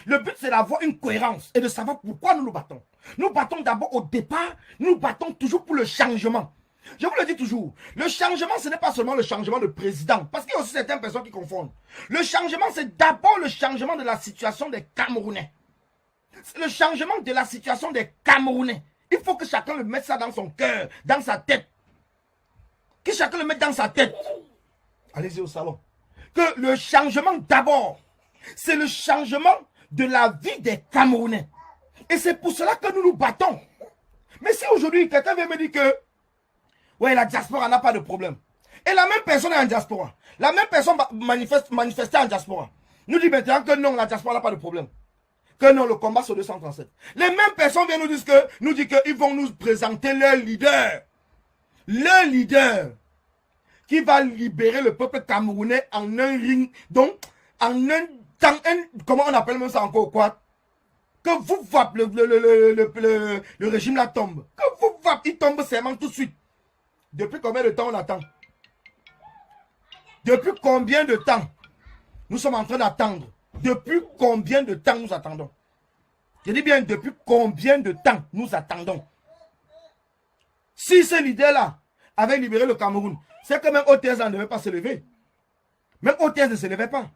B: Le but, c'est d'avoir une cohérence et de savoir pourquoi nous nous battons. Nous battons d'abord au départ, nous battons toujours pour le changement. Je vous le dis toujours, le changement, ce n'est pas seulement le changement de président, parce qu'il y a aussi certaines personnes qui confondent. Le changement, c'est d'abord le changement de la situation des Camerounais. C'est le changement de la situation des Camerounais. Il faut que chacun le mette ça dans son cœur, dans sa tête. Que chacun le mette dans sa tête. Allez-y au salon. Que le changement d'abord, c'est le changement de la vie des Camerounais. Et c'est pour cela que nous nous battons. Mais si aujourd'hui, quelqu'un vient me dire que ouais, la diaspora n'a pas de problème. Et la même personne est en diaspora. La même personne manifestait en diaspora. Nous dit maintenant que non, la diaspora n'a pas de problème. Que non, le combat sur 237. Les mêmes personnes viennent nous dire qu'ils vont nous présenter leur leader. Leur leader qui va libérer le peuple camerounais en un ring. Donc, comment on appelle même ça encore quoi? Que vous vape, le régime là tombe. Que vous vape, il tombe seulement tout de suite. Depuis combien de temps on attend? Depuis combien de temps nous sommes en train d'attendre? Depuis combien de temps nous attendons? Je dis bien, depuis combien de temps nous attendons? Si ce leader-là avait libéré le Cameroun, c'est que même OTS ne devait pas se lever. Même OTS ne se levait pas.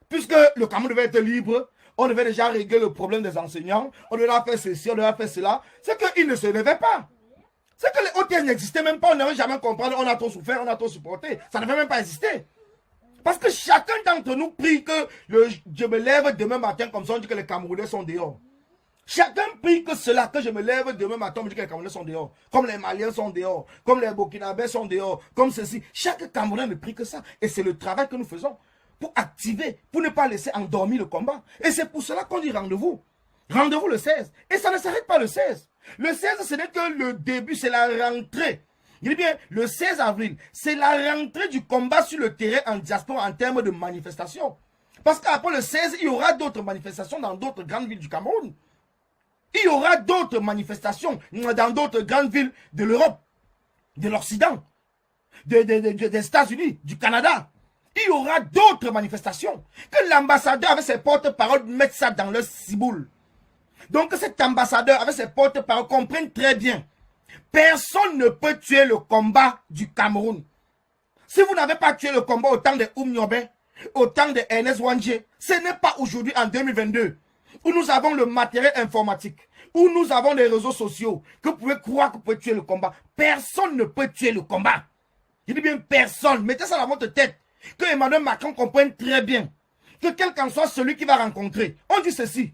B: Puisque le Cameroun devait être libre, on devait déjà régler le problème des enseignants, on devait faire ceci, on devait faire cela. C'est qu'il ne se levait pas. C'est que les OTS n'existaient même pas, on n'avait jamais compris, on a trop souffert, on a trop supporté. Ça ne devait même pas exister. Parce que chacun d'entre nous prie que je me lève demain matin comme ça, on dit que les Camerounais sont dehors. Chacun prie que cela, que je me lève demain matin, on dit que les Camerounais sont dehors. Comme les Maliens sont dehors, comme les Burkinabés sont dehors, comme ceci. Chaque Camerounais ne prie que ça. Et c'est le travail que nous faisons pour activer, pour ne pas laisser endormir le combat. Et c'est pour cela qu'on dit rendez-vous. Rendez-vous le 16. Et ça ne s'arrête pas le 16. Le 16, ce n'est que le début, c'est la rentrée. Je dis bien, le 16 avril, c'est la rentrée du combat sur le terrain en diaspora en termes de manifestation. Parce qu'après le 16, il y aura d'autres manifestations dans d'autres grandes villes du Cameroun. Il y aura d'autres manifestations dans d'autres grandes villes de l'Europe, de l'Occident, des États-Unis, du Canada. Il y aura d'autres manifestations. Que l'ambassadeur avec ses porte-paroles mette ça dans leur ciboule. Donc que cet ambassadeur avec ses porte-paroles comprenne très bien. Personne ne peut tuer le combat du Cameroun. Si vous n'avez pas tué le combat au temps de Oumniobé, au temps de Ernest Wandje, ce n'est pas aujourd'hui en 2022. où nous avons le matériel informatique, où nous avons les réseaux sociaux, que vous pouvez croire que vous pouvez tuer le combat. Personne ne peut tuer le combat. Je dis bien personne. Mettez ça dans votre tête. Que Emmanuel Macron comprenne très bien que quel qu'en soit celui qui va rencontrer, on dit ceci.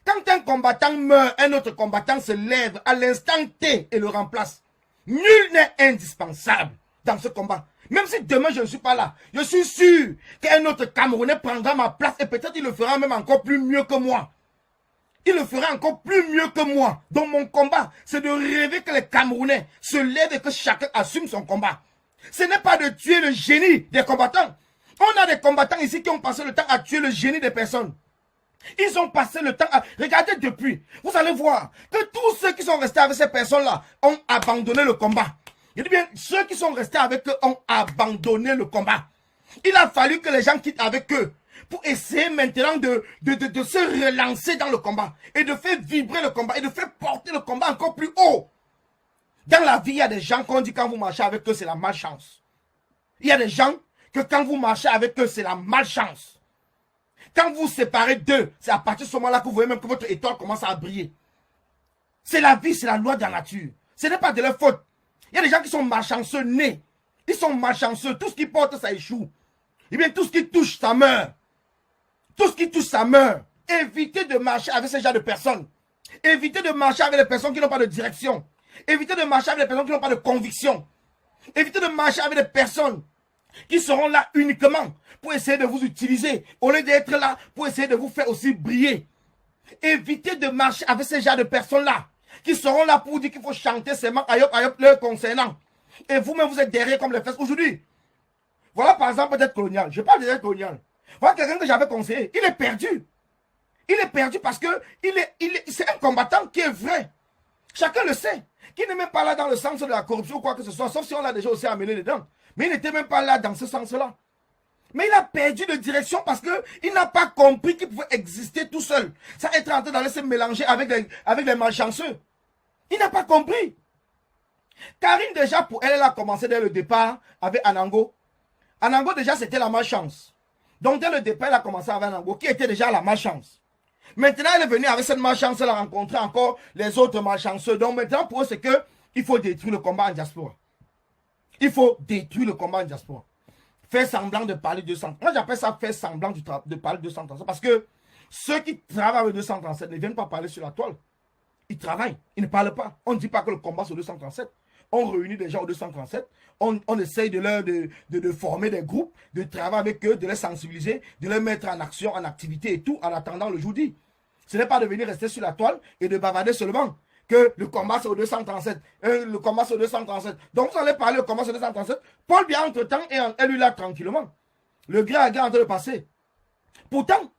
B: Quand un combattant meurt, un autre combattant se lève à l'instant T et le remplace. Nul n'est indispensable dans ce combat. Même si demain je ne suis pas là, je suis sûr qu'un autre Camerounais prendra ma place et peut-être il le fera même encore plus mieux que moi. Il le fera encore plus mieux que moi. Donc mon combat, c'est de rêver que les Camerounais se lèvent et que chacun assume son combat. Ce n'est pas de tuer le génie des combattants. On a des combattants ici qui ont passé le temps à tuer le génie des personnes. Ils ont passé le temps à... Regardez depuis. Vous allez voir que tous ceux qui sont restés avec ces personnes-là ont abandonné le combat. Je dis bien, ceux qui sont restés avec eux ont abandonné le combat. Il a fallu que les gens quittent avec eux pour essayer maintenant de se relancer dans le combat et de faire vibrer le combat et de faire porter le combat encore plus haut. Dans la vie, il y a des gens qu'on dit quand vous marchez avec eux, c'est la malchance. Il y a des gens que quand vous marchez avec eux, c'est la malchance. Quand vous vous séparez d'eux, c'est à partir de ce moment-là que vous voyez même que votre étoile commence à briller. C'est la vie, c'est la loi de la nature. Ce n'est pas de leur faute. Il y a des gens qui sont malchanceux nés. Ils sont malchanceux. Tout ce qu'ils portent, ça échoue. Et bien, tout ce qui touche, ça meurt. Tout ce qui touche, ça meurt. Évitez de marcher avec ce genre de personnes. Évitez de marcher avec les personnes qui n'ont pas de direction. Évitez de marcher avec les personnes qui n'ont pas de conviction. Évitez de marcher avec des personnes qui seront là uniquement pour essayer de vous utiliser, au lieu d'être là pour essayer de vous faire aussi briller. Évitez de marcher avec ce genre de personnes-là, qui seront là pour dire qu'il faut chanter seulement ayop ayop leur concernant. Et vous-même, vous êtes derrière comme les fesses aujourd'hui. Voilà par exemple d'être colonial. Je parle d'être colonial. Voilà quelqu'un que j'avais conseillé. Il est perdu. Il est perdu parce que c'est un combattant qui est vrai. Chacun le sait. Qui n'est même pas là dans le sens de la corruption ou quoi que ce soit, sauf si on l'a déjà aussi amené dedans. Mais il n'était même pas là dans ce sens-là. Mais il a perdu de direction parce qu'il n'a pas compris qu'il pouvait exister tout seul. Ça être en train d'aller se mélanger avec les malchanceux. Il n'a pas compris. Karine, déjà, pour elle, elle a commencé dès le départ avec Anango. Anango, déjà, c'était la malchance. Donc, dès le départ, elle a commencé avec Anango, qui était déjà la malchance. Maintenant, elle est venue avec cette malchance, elle a rencontré encore les autres malchanceux. Donc, maintenant, pour eux, c'est qu'il faut détruire le combat en diaspora. Il faut détruire le combat en diaspora. Faire semblant de parler de 237. Moi, j'appelle ça faire semblant de parler de 237. Parce que ceux qui travaillent avec 237 ne viennent pas parler sur la toile. Ils travaillent, ils ne parlent pas. On ne dit pas que le combat c'est au 237. On réunit des gens au 237. On essaye de former des groupes, de travailler avec eux, de les sensibiliser, de les mettre en action, en activité et tout, en attendant le jour dit. Ce n'est pas de venir rester sur la toile et de bavarder seulement. Que le combat c'est au 237. Le combat c'est au 237. Donc vous allez parler au combat c'est au 237. Paul Biya entre-temps est lui là tranquillement. Le gré à gré en train de passer. Pourtant,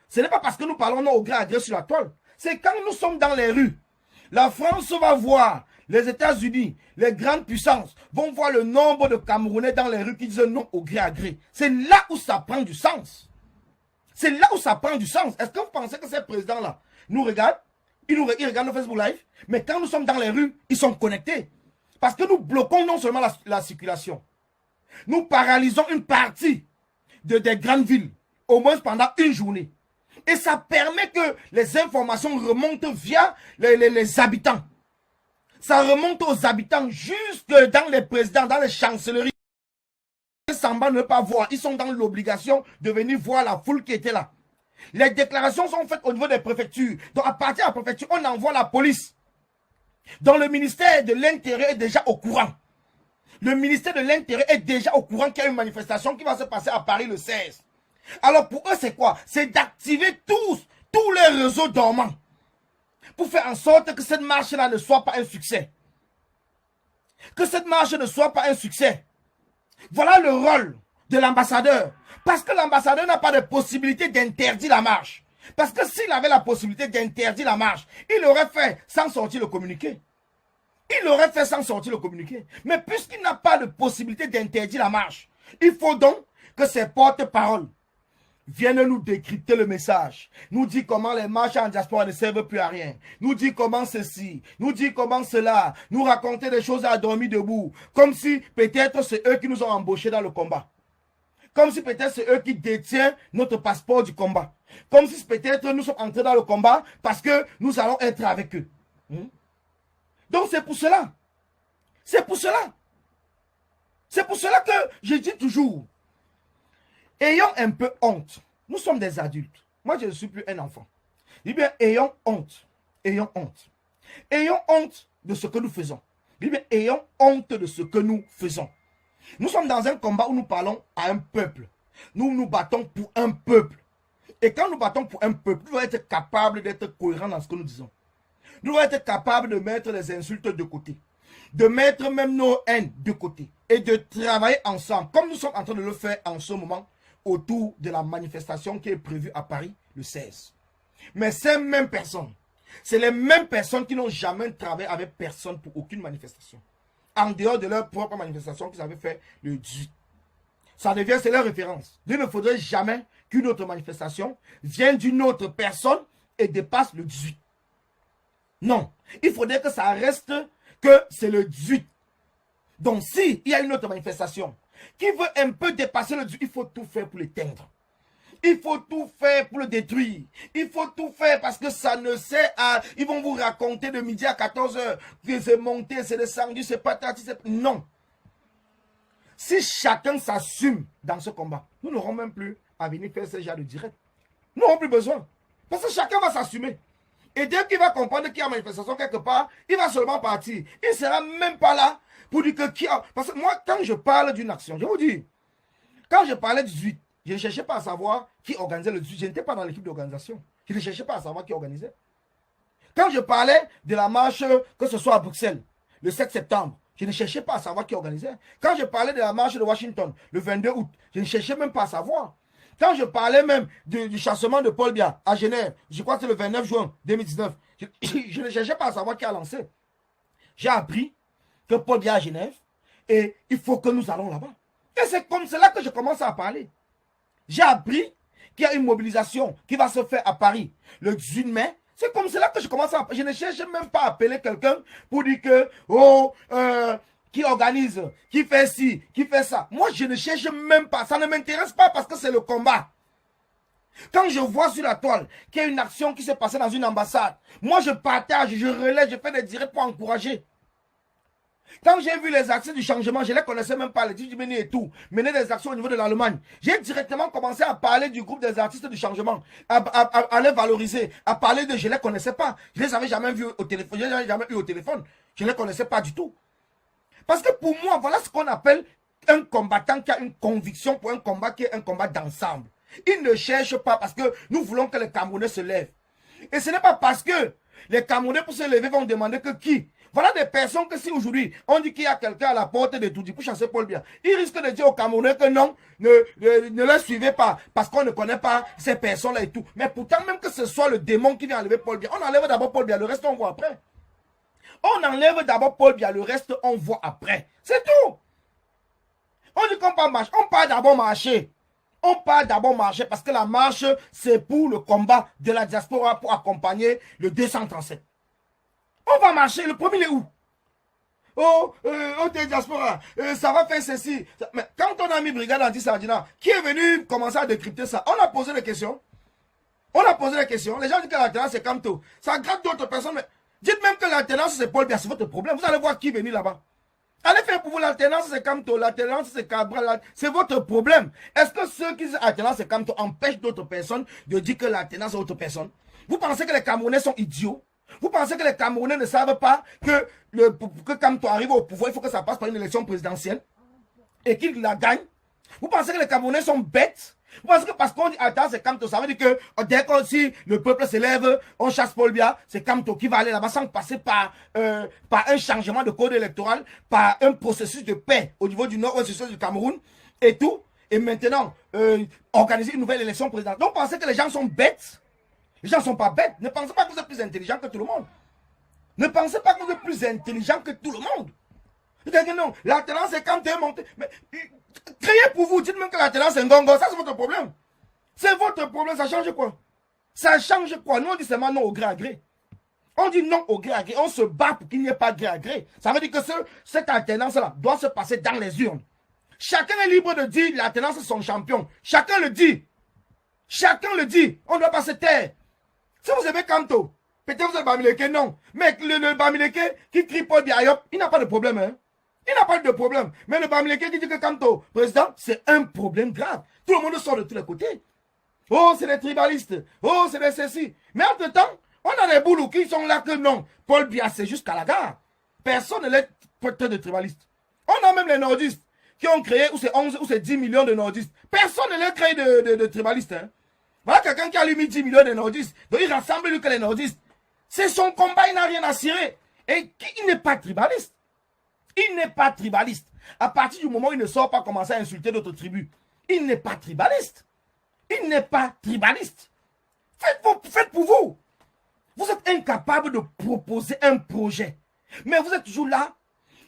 B: ce n'est pas parce que nous parlons au gré à gré sur la toile. C'est quand nous sommes dans les rues. La France va voir, les États-Unis, les grandes puissances vont voir le nombre de Camerounais dans les rues qui disent non au gré à gré. C'est là où ça prend du sens. C'est là où ça prend du sens. Est-ce que vous pensez que ces présidents-là nous regardent? Ils regardent nos Facebook Live, mais quand nous sommes dans les rues, ils sont connectés. Parce que nous bloquons non seulement la circulation, nous paralysons une partie des grandes villes, au moins pendant une journée. Et ça permet que les informations remontent via les habitants. Ça remonte aux habitants jusque dans les présidents, dans les chancelleries. Ils semblent ne pas voir. Ils sont dans l'obligation de venir voir la foule qui était là. Les déclarations sont faites au niveau des préfectures. Donc, à partir de la préfecture, on envoie la police. Donc, le ministère de l'Intérieur est déjà au courant. Le ministère de l'Intérieur est déjà au courant qu'il y a une manifestation qui va se passer à Paris le 16. Alors, pour eux, c'est quoi? C'est d'activer tous les réseaux dormants pour faire en sorte que cette marche-là ne soit pas un succès. Que cette marche ne soit pas un succès. Voilà le rôle de l'ambassadeur. Parce que l'ambassadeur n'a pas de possibilité d'interdire la marche. Parce que s'il avait la possibilité d'interdire la marche, il l'aurait fait sans sortir le communiqué. Il l'aurait fait sans sortir le communiqué. Mais puisqu'il n'a pas de possibilité d'interdire la marche, il faut donc que ses porte-paroles viennent nous décrypter le message. Nous dire comment les marches en diaspora ne servent plus à rien. Nous dire comment ceci. Nous dire comment cela. Nous raconter des choses à dormir debout. Comme si peut-être c'est eux qui nous ont embauchés dans le combat. Comme si peut-être c'est eux qui détiennent notre passeport du combat. Comme si peut-être nous sommes entrés dans le combat parce que nous allons être avec eux. Donc c'est pour cela. C'est pour cela. C'est pour cela que je dis toujours, ayons un peu honte. Nous sommes des adultes. Moi, je ne suis plus un enfant. Je dis bien, ayons honte. Ayons honte. Ayons honte de ce que nous faisons. Je dis bien, ayons honte de ce que nous faisons. Nous sommes dans un combat où nous parlons à un peuple. Nous nous battons pour un peuple. Et quand nous battons pour un peuple, nous devons être capables d'être cohérents dans ce que nous disons. Nous devons être capables de mettre les insultes de côté. De mettre même nos haines de côté. Et de travailler ensemble, comme nous sommes en train de le faire en ce moment, autour de la manifestation qui est prévue à Paris le 16. Mais ces mêmes personnes, c'est les mêmes personnes qui n'ont jamais travaillé avec personne pour aucune manifestation. En dehors de leur propre manifestation qu'ils avaient fait le 18. Ça devient, c'est leur référence. Il ne faudrait jamais qu'une autre manifestation vienne d'une autre personne et dépasse le 18. Non. Il faudrait que ça reste que c'est le 18. Donc, s'il y a une autre manifestation qui veut un peu dépasser le 18, il faut tout faire pour l'éteindre. Il faut tout faire pour le détruire. Il faut tout faire parce que ça ne sert à... Ils vont vous raconter de midi à 14h que c'est monté, c'est descendu, c'est patati, c'est... Non. Si chacun s'assume dans ce combat, nous n'aurons même plus à venir faire ce genre de direct. Nous n'aurons plus besoin. Parce que chacun va s'assumer. Et dès qu'il va comprendre qu'il y a une manifestation quelque part, il va seulement partir. Il ne sera même pas là pour dire que qui a... Parce que moi, quand je parle d'une action, je vous dis, quand je parlais du 18, je ne cherchais pas à savoir qui organisait le 18. Je n'étais pas dans l'équipe d'organisation. Je ne cherchais pas à savoir qui organisait. Quand je parlais de la marche, que ce soit à Bruxelles, le 7 septembre, je ne cherchais pas à savoir qui organisait. Quand je parlais de la marche de Washington, le 22 août, je ne cherchais même pas à savoir. Quand je parlais même du chassement de Paul Biya à Genève, je crois que c'est le 29 juin 2019, je ne cherchais pas à savoir qui a lancé. J'ai appris que Paul Biya à Genève, et il faut que nous allons là-bas. Et c'est comme cela que je commence à parler. J'ai appris qu'il y a une mobilisation qui va se faire à Paris le 18 mai. C'est comme cela que je commence à... Je ne cherche même pas à appeler quelqu'un pour dire que, qui organise, qui fait ci, qui fait ça. Moi, je ne cherche même pas. Ça ne m'intéresse pas parce que c'est le combat. Quand je vois sur la toile qu'il y a une action qui s'est passée dans une ambassade, moi, je partage, je relaie, je fais des directs pour encourager. Quand j'ai vu les actions du changement, je ne les connaissais même pas, les Djibini et tout, mener des actions au niveau de l'Allemagne. J'ai directement commencé à parler du groupe des artistes du changement, à les valoriser, à parler de... Je ne les connaissais pas. Je ne les avais jamais vus au téléphone, je ne les avais jamais eu au téléphone. Je ne les connaissais pas du tout. Parce que pour moi, voilà ce qu'on appelle un combattant qui a une conviction pour un combat qui est un combat d'ensemble. Il ne cherche pas parce que nous voulons que les Camerounais se lèvent. Et ce n'est pas parce que les Camerounais pour se lever vont demander que qui. Voilà des personnes que si aujourd'hui on dit qu'il y a quelqu'un à la porte de Toudi pour chasser Paul Biya, ils risquent de dire aux Camerounais que non, ne les suivez pas parce qu'on ne connaît pas ces personnes-là et tout. Mais pourtant, même que ce soit le démon qui vient enlever Paul Biya, on enlève d'abord Paul Biya, le reste on voit après. On enlève d'abord Paul Biya, le reste on voit après. C'est tout. On dit qu'on part marcher, on part d'abord marcher. On part d'abord marcher parce que la marche, c'est pour le combat de la diaspora pour accompagner le 237. On va marcher, le premier est où? Oh, t'es diaspora, ça va faire ceci. Mais quand on a mis Brigade Anti-Sardina, qui est venu commencer à décrypter ça? On a posé des questions. On a posé des questions. Les gens disent que l'alternance c'est Kamto. Ça gratte d'autres personnes, mais dites même que l'alternance c'est Paul Biya, c'est votre problème. Vous allez voir qui est venu là-bas. Allez faire pour vous l'alternance c'est Kamto, l'alternance c'est Cabral, c'est votre problème. Est-ce que ceux qui disent l'alternance c'est Kamto empêchent d'autres personnes de dire que l'alternance c'est autre personne? Vous pensez que les Camerounais sont idiots? Vous pensez que les Camerounais ne savent pas que Kamto arrive au pouvoir, il faut que ça passe par une élection présidentielle et qu'il la gagne? Vous pensez que les Camerounais sont bêtes? Vous pensez que parce qu'on dit attends c'est Kamto, ça veut dire que dès que si le peuple s'élève, on chasse Paul Biya, c'est Kamto qui va aller là-bas sans passer par un changement de code électoral, par un processus de paix au niveau du nord-ouest du Cameroun et tout. Et maintenant, organiser une nouvelle élection présidentielle. Donc, vous pensez que les gens sont bêtes? Les gens ne sont pas bêtes. Ne pensez pas que vous êtes plus intelligent que tout le monde. Ne pensez pas que vous êtes plus intelligent que tout le monde. Vous dites que non, l'alternance c'est quand tu es monté. Mais créez pour vous, dites même que l'alternance c'est un gongo. Ça c'est votre problème. C'est votre problème, ça change quoi? Ça change quoi? Nous on dit seulement non au gré à gré. On dit non au gré à gré. On se bat pour qu'il n'y ait pas gré à gré. Ça veut dire que cette alternance-là doit se passer dans les urnes. Chacun est libre de dire l'alternance c'est son champion. Chacun le dit. Chacun le dit. On ne doit pas se taire. Si vous aimez Kamto, peut-être vous êtes Bamileke, non. Mais le Bamileke qui crie Paul Biya Yop, il n'a pas de problème. Hein? Il n'a pas de problème. Mais le Bamileke qui dit que Kamto, président, c'est un problème grave. Tout le monde sort de tous les côtés. Oh, c'est des tribalistes. Oh, c'est des ceci. Mais entre-temps, on a des boulous qui sont là que non. Paul Biya, c'est jusqu'à la gare. Personne ne l'est porteur de tribalistes. On a même les nordistes qui ont créé, ou c'est 11 ou c'est 10 millions de nordistes. Personne ne les crée de tribalistes. Hein. Voilà quelqu'un qui a limite 10 millions de nordistes. Donc il rassemble lui que les nordistes. C'est son combat, il n'a rien à cirer. Et il n'est pas tribaliste. Il n'est pas tribaliste. À partir du moment où il ne sort pas commencer à insulter d'autres tribus, il n'est pas tribaliste. Il n'est pas tribaliste. Faites pour vous. Vous êtes incapable de proposer un projet. Mais vous êtes toujours là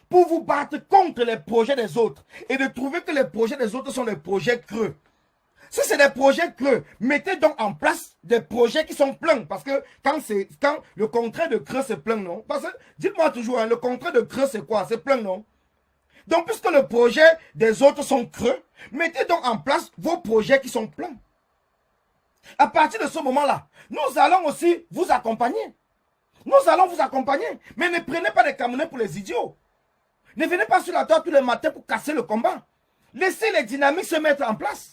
B: pour vous battre contre les projets des autres et de trouver que les projets des autres sont des projets creux. Si c'est des projets creux, mettez donc en place des projets qui sont pleins. Parce que quand le contraire de creux, c'est plein, non? Parce que, dites-moi toujours, hein, le contraire de creux, c'est quoi? C'est plein, non? Donc, puisque le projet des autres sont creux, mettez donc en place vos projets qui sont pleins. À partir de ce moment-là, nous allons aussi vous accompagner. Nous allons vous accompagner. Mais ne prenez pas des Camerounais pour les idiots. Ne venez pas sur la toile tous les matins pour casser le combat. Laissez les dynamiques se mettre en place.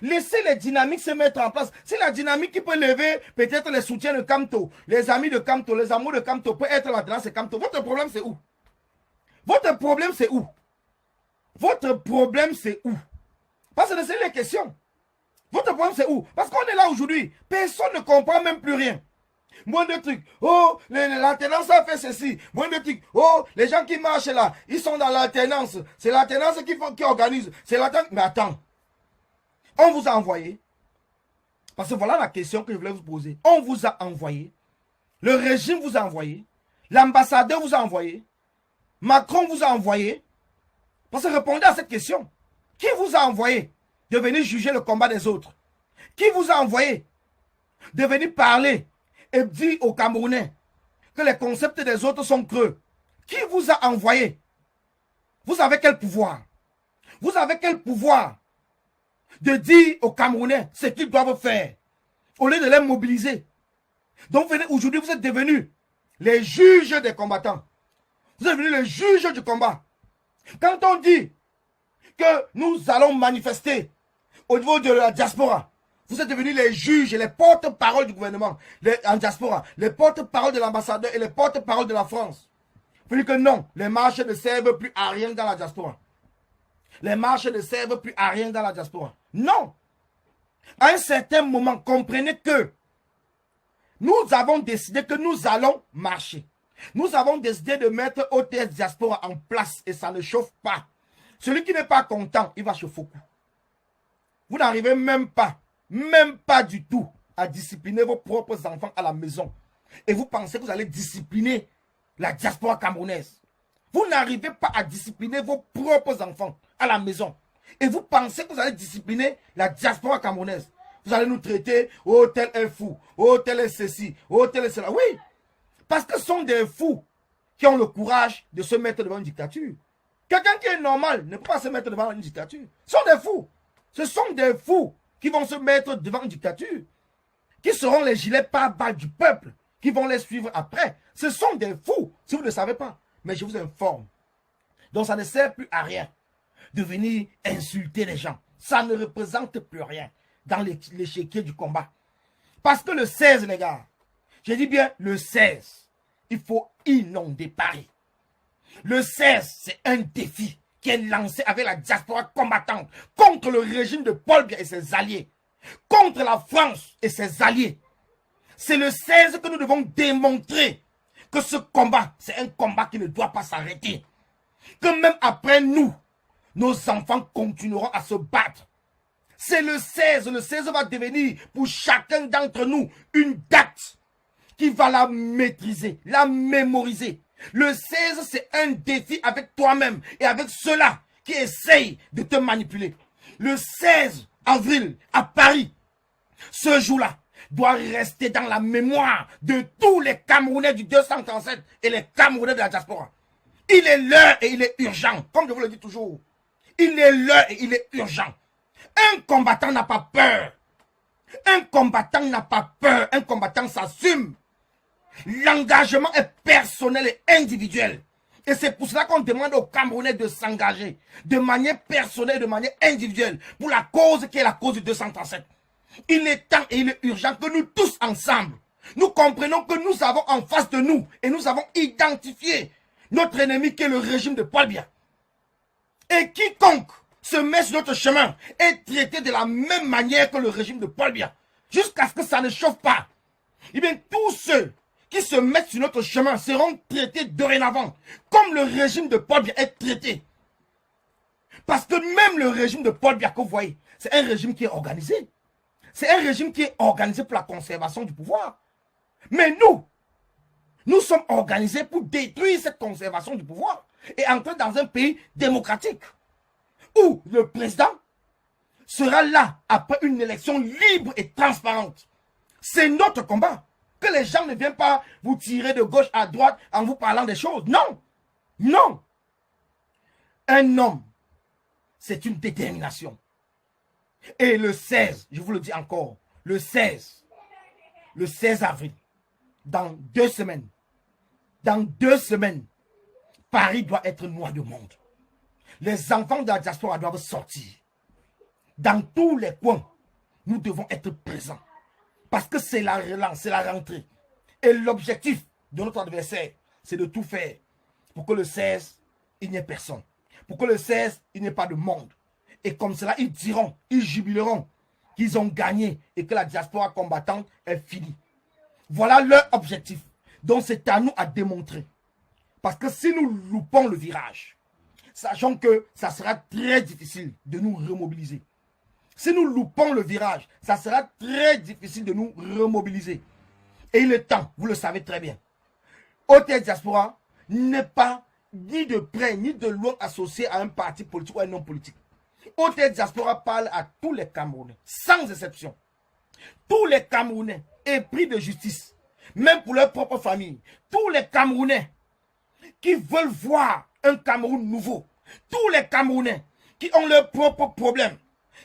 B: Laissez les dynamiques se mettre en place. C'est la dynamique qui peut lever peut-être les soutiens de Kamto, les amis de Kamto, les amours de Kamto, peut être là-dedans, c'est Kamto. Votre problème, c'est où? Votre problème, c'est où? Votre problème, c'est où? Parce que c'est les questions. Votre problème, c'est où? Parce qu'on est là aujourd'hui. Personne ne comprend même plus rien. Moins de trucs. Oh, l'alternance a fait ceci. Moins de trucs. Oh, les gens qui marchent là, ils sont dans l'alternance. C'est l'alternance qui organise. C'est l'alternance. Mais attends. On vous a envoyé. Parce que voilà la question que je voulais vous poser. On vous a envoyé. Le régime vous a envoyé. L'ambassadeur vous a envoyé. Macron vous a envoyé. Parce que répondez à cette question. Qui vous a envoyé de venir juger le combat des autres? Qui vous a envoyé de venir parler et dire aux Camerounais que les concepts des autres sont creux? Qui vous a envoyé? Vous avez quel pouvoir? Vous avez quel pouvoir de dire aux Camerounais ce qu'ils doivent faire au lieu de les mobiliser? Donc aujourd'hui, vous êtes devenus les juges des combattants. Vous êtes devenus les juges du combat. Quand on dit que nous allons manifester au niveau de la diaspora, vous êtes devenus les juges et les porte-parole du gouvernement en diaspora, les porte-parole de l'ambassadeur et les porte-parole de la France. Vous dites que non, les marches ne servent plus à rien dans la diaspora. Les marches ne servent plus à rien dans la diaspora. Non. À un certain moment, comprenez que nous avons décidé que nous allons marcher. Nous avons décidé de mettre OTS Diaspora en place et ça ne chauffe pas. Celui qui n'est pas content, il va chauffer au cou. Vous n'arrivez même pas du tout à discipliner vos propres enfants à la maison. Et vous pensez que vous allez discipliner la diaspora camerounaise. Vous n'arrivez pas à discipliner vos propres enfants à la maison. Et vous pensez que vous allez discipliner la diaspora camerounaise. Vous allez nous traiter, oh tel est fou, oh tel est ceci, oh tel est cela. Oui, parce que ce sont des fous qui ont le courage de se mettre devant une dictature. Quelqu'un qui est normal ne peut pas se mettre devant une dictature. Ce sont des fous. Ce sont des fous qui vont se mettre devant une dictature. Qui seront les gilets pare-balles du peuple, qui vont les suivre après. Ce sont des fous, si vous ne le savez pas. Mais je vous informe. Donc ça ne sert plus à rien de venir insulter les gens. Ça ne représente plus rien dans l'échiquier du combat. Parce que le 16, les gars, je dis bien le 16, il faut inonder Paris. Le 16, c'est un défi qui est lancé avec la diaspora combattante contre le régime de Paul Biya et ses alliés, contre la France et ses alliés. C'est le 16 que nous devons démontrer que ce combat, c'est un combat qui ne doit pas s'arrêter. Que même après nous, nos enfants continueront à se battre. C'est le 16 va devenir pour chacun d'entre nous une date qui va la maîtriser, la mémoriser. Le 16, c'est un défi avec toi-même et avec ceux-là qui essayent de te manipuler. Le 16 avril à Paris, ce jour-là doit rester dans la mémoire de tous les Camerounais du 237 et les Camerounais de la diaspora. Il est l'heure et il est urgent, comme je vous le dis toujours. Il est l'heure et il est urgent. Un combattant n'a pas peur. Un combattant n'a pas peur, un combattant s'assume. L'engagement est personnel et individuel. Et c'est pour cela qu'on demande aux Camerounais de s'engager de manière personnelle, de manière individuelle, pour la cause qui est la cause du 237. Il est temps et il est urgent que nous tous ensemble, nous comprenons que nous avons en face de nous et nous avons identifié notre ennemi qui est le régime de Paul Biya. Et quiconque se met sur notre chemin est traité de la même manière que le régime de Paul Biya, jusqu'à ce que ça ne chauffe pas. Eh bien, tous ceux qui se mettent sur notre chemin seront traités dorénavant comme le régime de Paul Biya est traité. Parce que même le régime de Paul Biya que vous voyez, c'est un régime qui est organisé. C'est un régime qui est organisé pour la conservation du pouvoir. Mais nous sommes organisés pour détruire cette conservation du pouvoir et entrer dans un pays démocratique où le président sera là après une élection libre et transparente. C'est notre combat. Que les gens ne viennent pas vous tirer de gauche à droite en vous parlant des choses. Non. Non. Un homme, c'est une détermination. Et le 16, je vous le dis encore, le 16 avril, dans 2 semaines, Paris doit être noir de monde. Les enfants de la diaspora doivent sortir. Dans tous les coins, nous devons être présents. Parce que c'est la relance, c'est la rentrée. Et l'objectif de notre adversaire, c'est de tout faire pour que le 16, il n'y ait personne. Pour que le 16, il n'y ait pas de monde. Et comme cela, ils diront, ils jubileront qu'ils ont gagné et que la diaspora combattante est finie. Voilà leur objectif. Donc c'est à nous à démontrer. Parce que si nous loupons le virage, sachant que ça sera très difficile de nous remobiliser. Si nous loupons le virage, ça sera très difficile de nous remobiliser. Et il est temps, vous le savez très bien. OTS Diaspora n'est pas ni de près ni de loin associé à un parti politique ou à un homme politique. OTS Diaspora parle à tous les Camerounais, sans exception. Tous les Camerounais épris de justice, même pour leur propre famille. Tous les Camerounais qui veulent voir un Cameroun nouveau. Tous les Camerounais qui ont leurs propres problèmes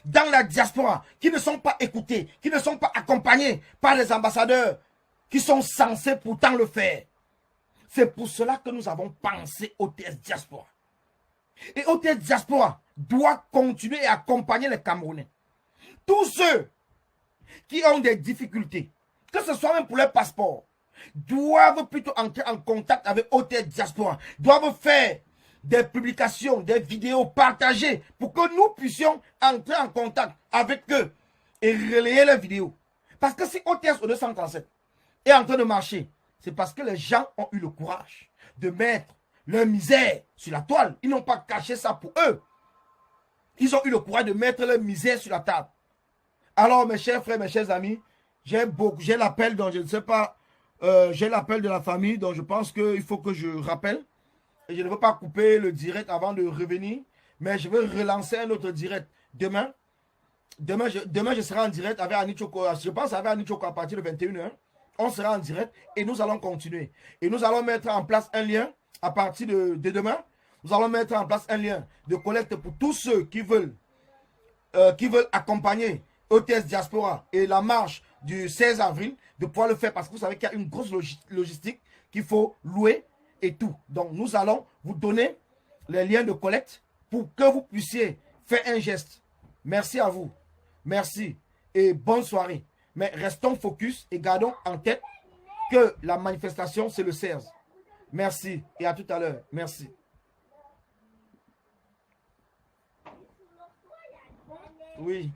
B: dans la diaspora, qui ne sont pas écoutés, qui ne sont pas accompagnés par les ambassadeurs, qui sont censés pourtant le faire. C'est pour cela que nous avons pensé OTS Diaspora. Et OTS Diaspora doit continuer et accompagner les Camerounais. Tous ceux qui ont des difficultés, que ce soit même pour leur passeport, doivent plutôt entrer en contact avec OTS Diaspora, doivent faire des publications, des vidéos partagées pour que nous puissions entrer en contact avec eux et relayer leurs vidéos. Parce que si OTS au 237 est en train de marcher, c'est parce que les gens ont eu le courage de mettre leur misère sur la toile. Ils n'ont pas caché ça pour eux. Ils ont eu le courage de mettre leur misère sur la table. Alors mes chers frères, mes chers amis, j'ai l'appel dont je ne sais pas, j'ai l'appel de la famille dont je pense qu'il faut que je rappelle. Et je ne veux pas couper le direct avant de revenir, mais je vais relancer un autre direct demain. Demain, je serai en direct avec Annie Choko. Je pense avec Annie Choko à partir de 21h. On sera en direct et nous allons continuer. Et nous allons mettre en place un lien à partir de demain. Nous allons mettre en place un lien de collecte pour tous ceux qui veulent accompagner OTS Diaspora et la marche du 16 avril, de pouvoir le faire parce que vous savez qu'il y a une grosse logistique qu'il faut louer et tout. Donc nous allons vous donner les liens de collecte pour que vous puissiez faire un geste. Merci à vous. Merci et bonne soirée. Mais restons focus et gardons en tête que la manifestation c'est le 16. Merci et à tout à l'heure. Merci. Oui.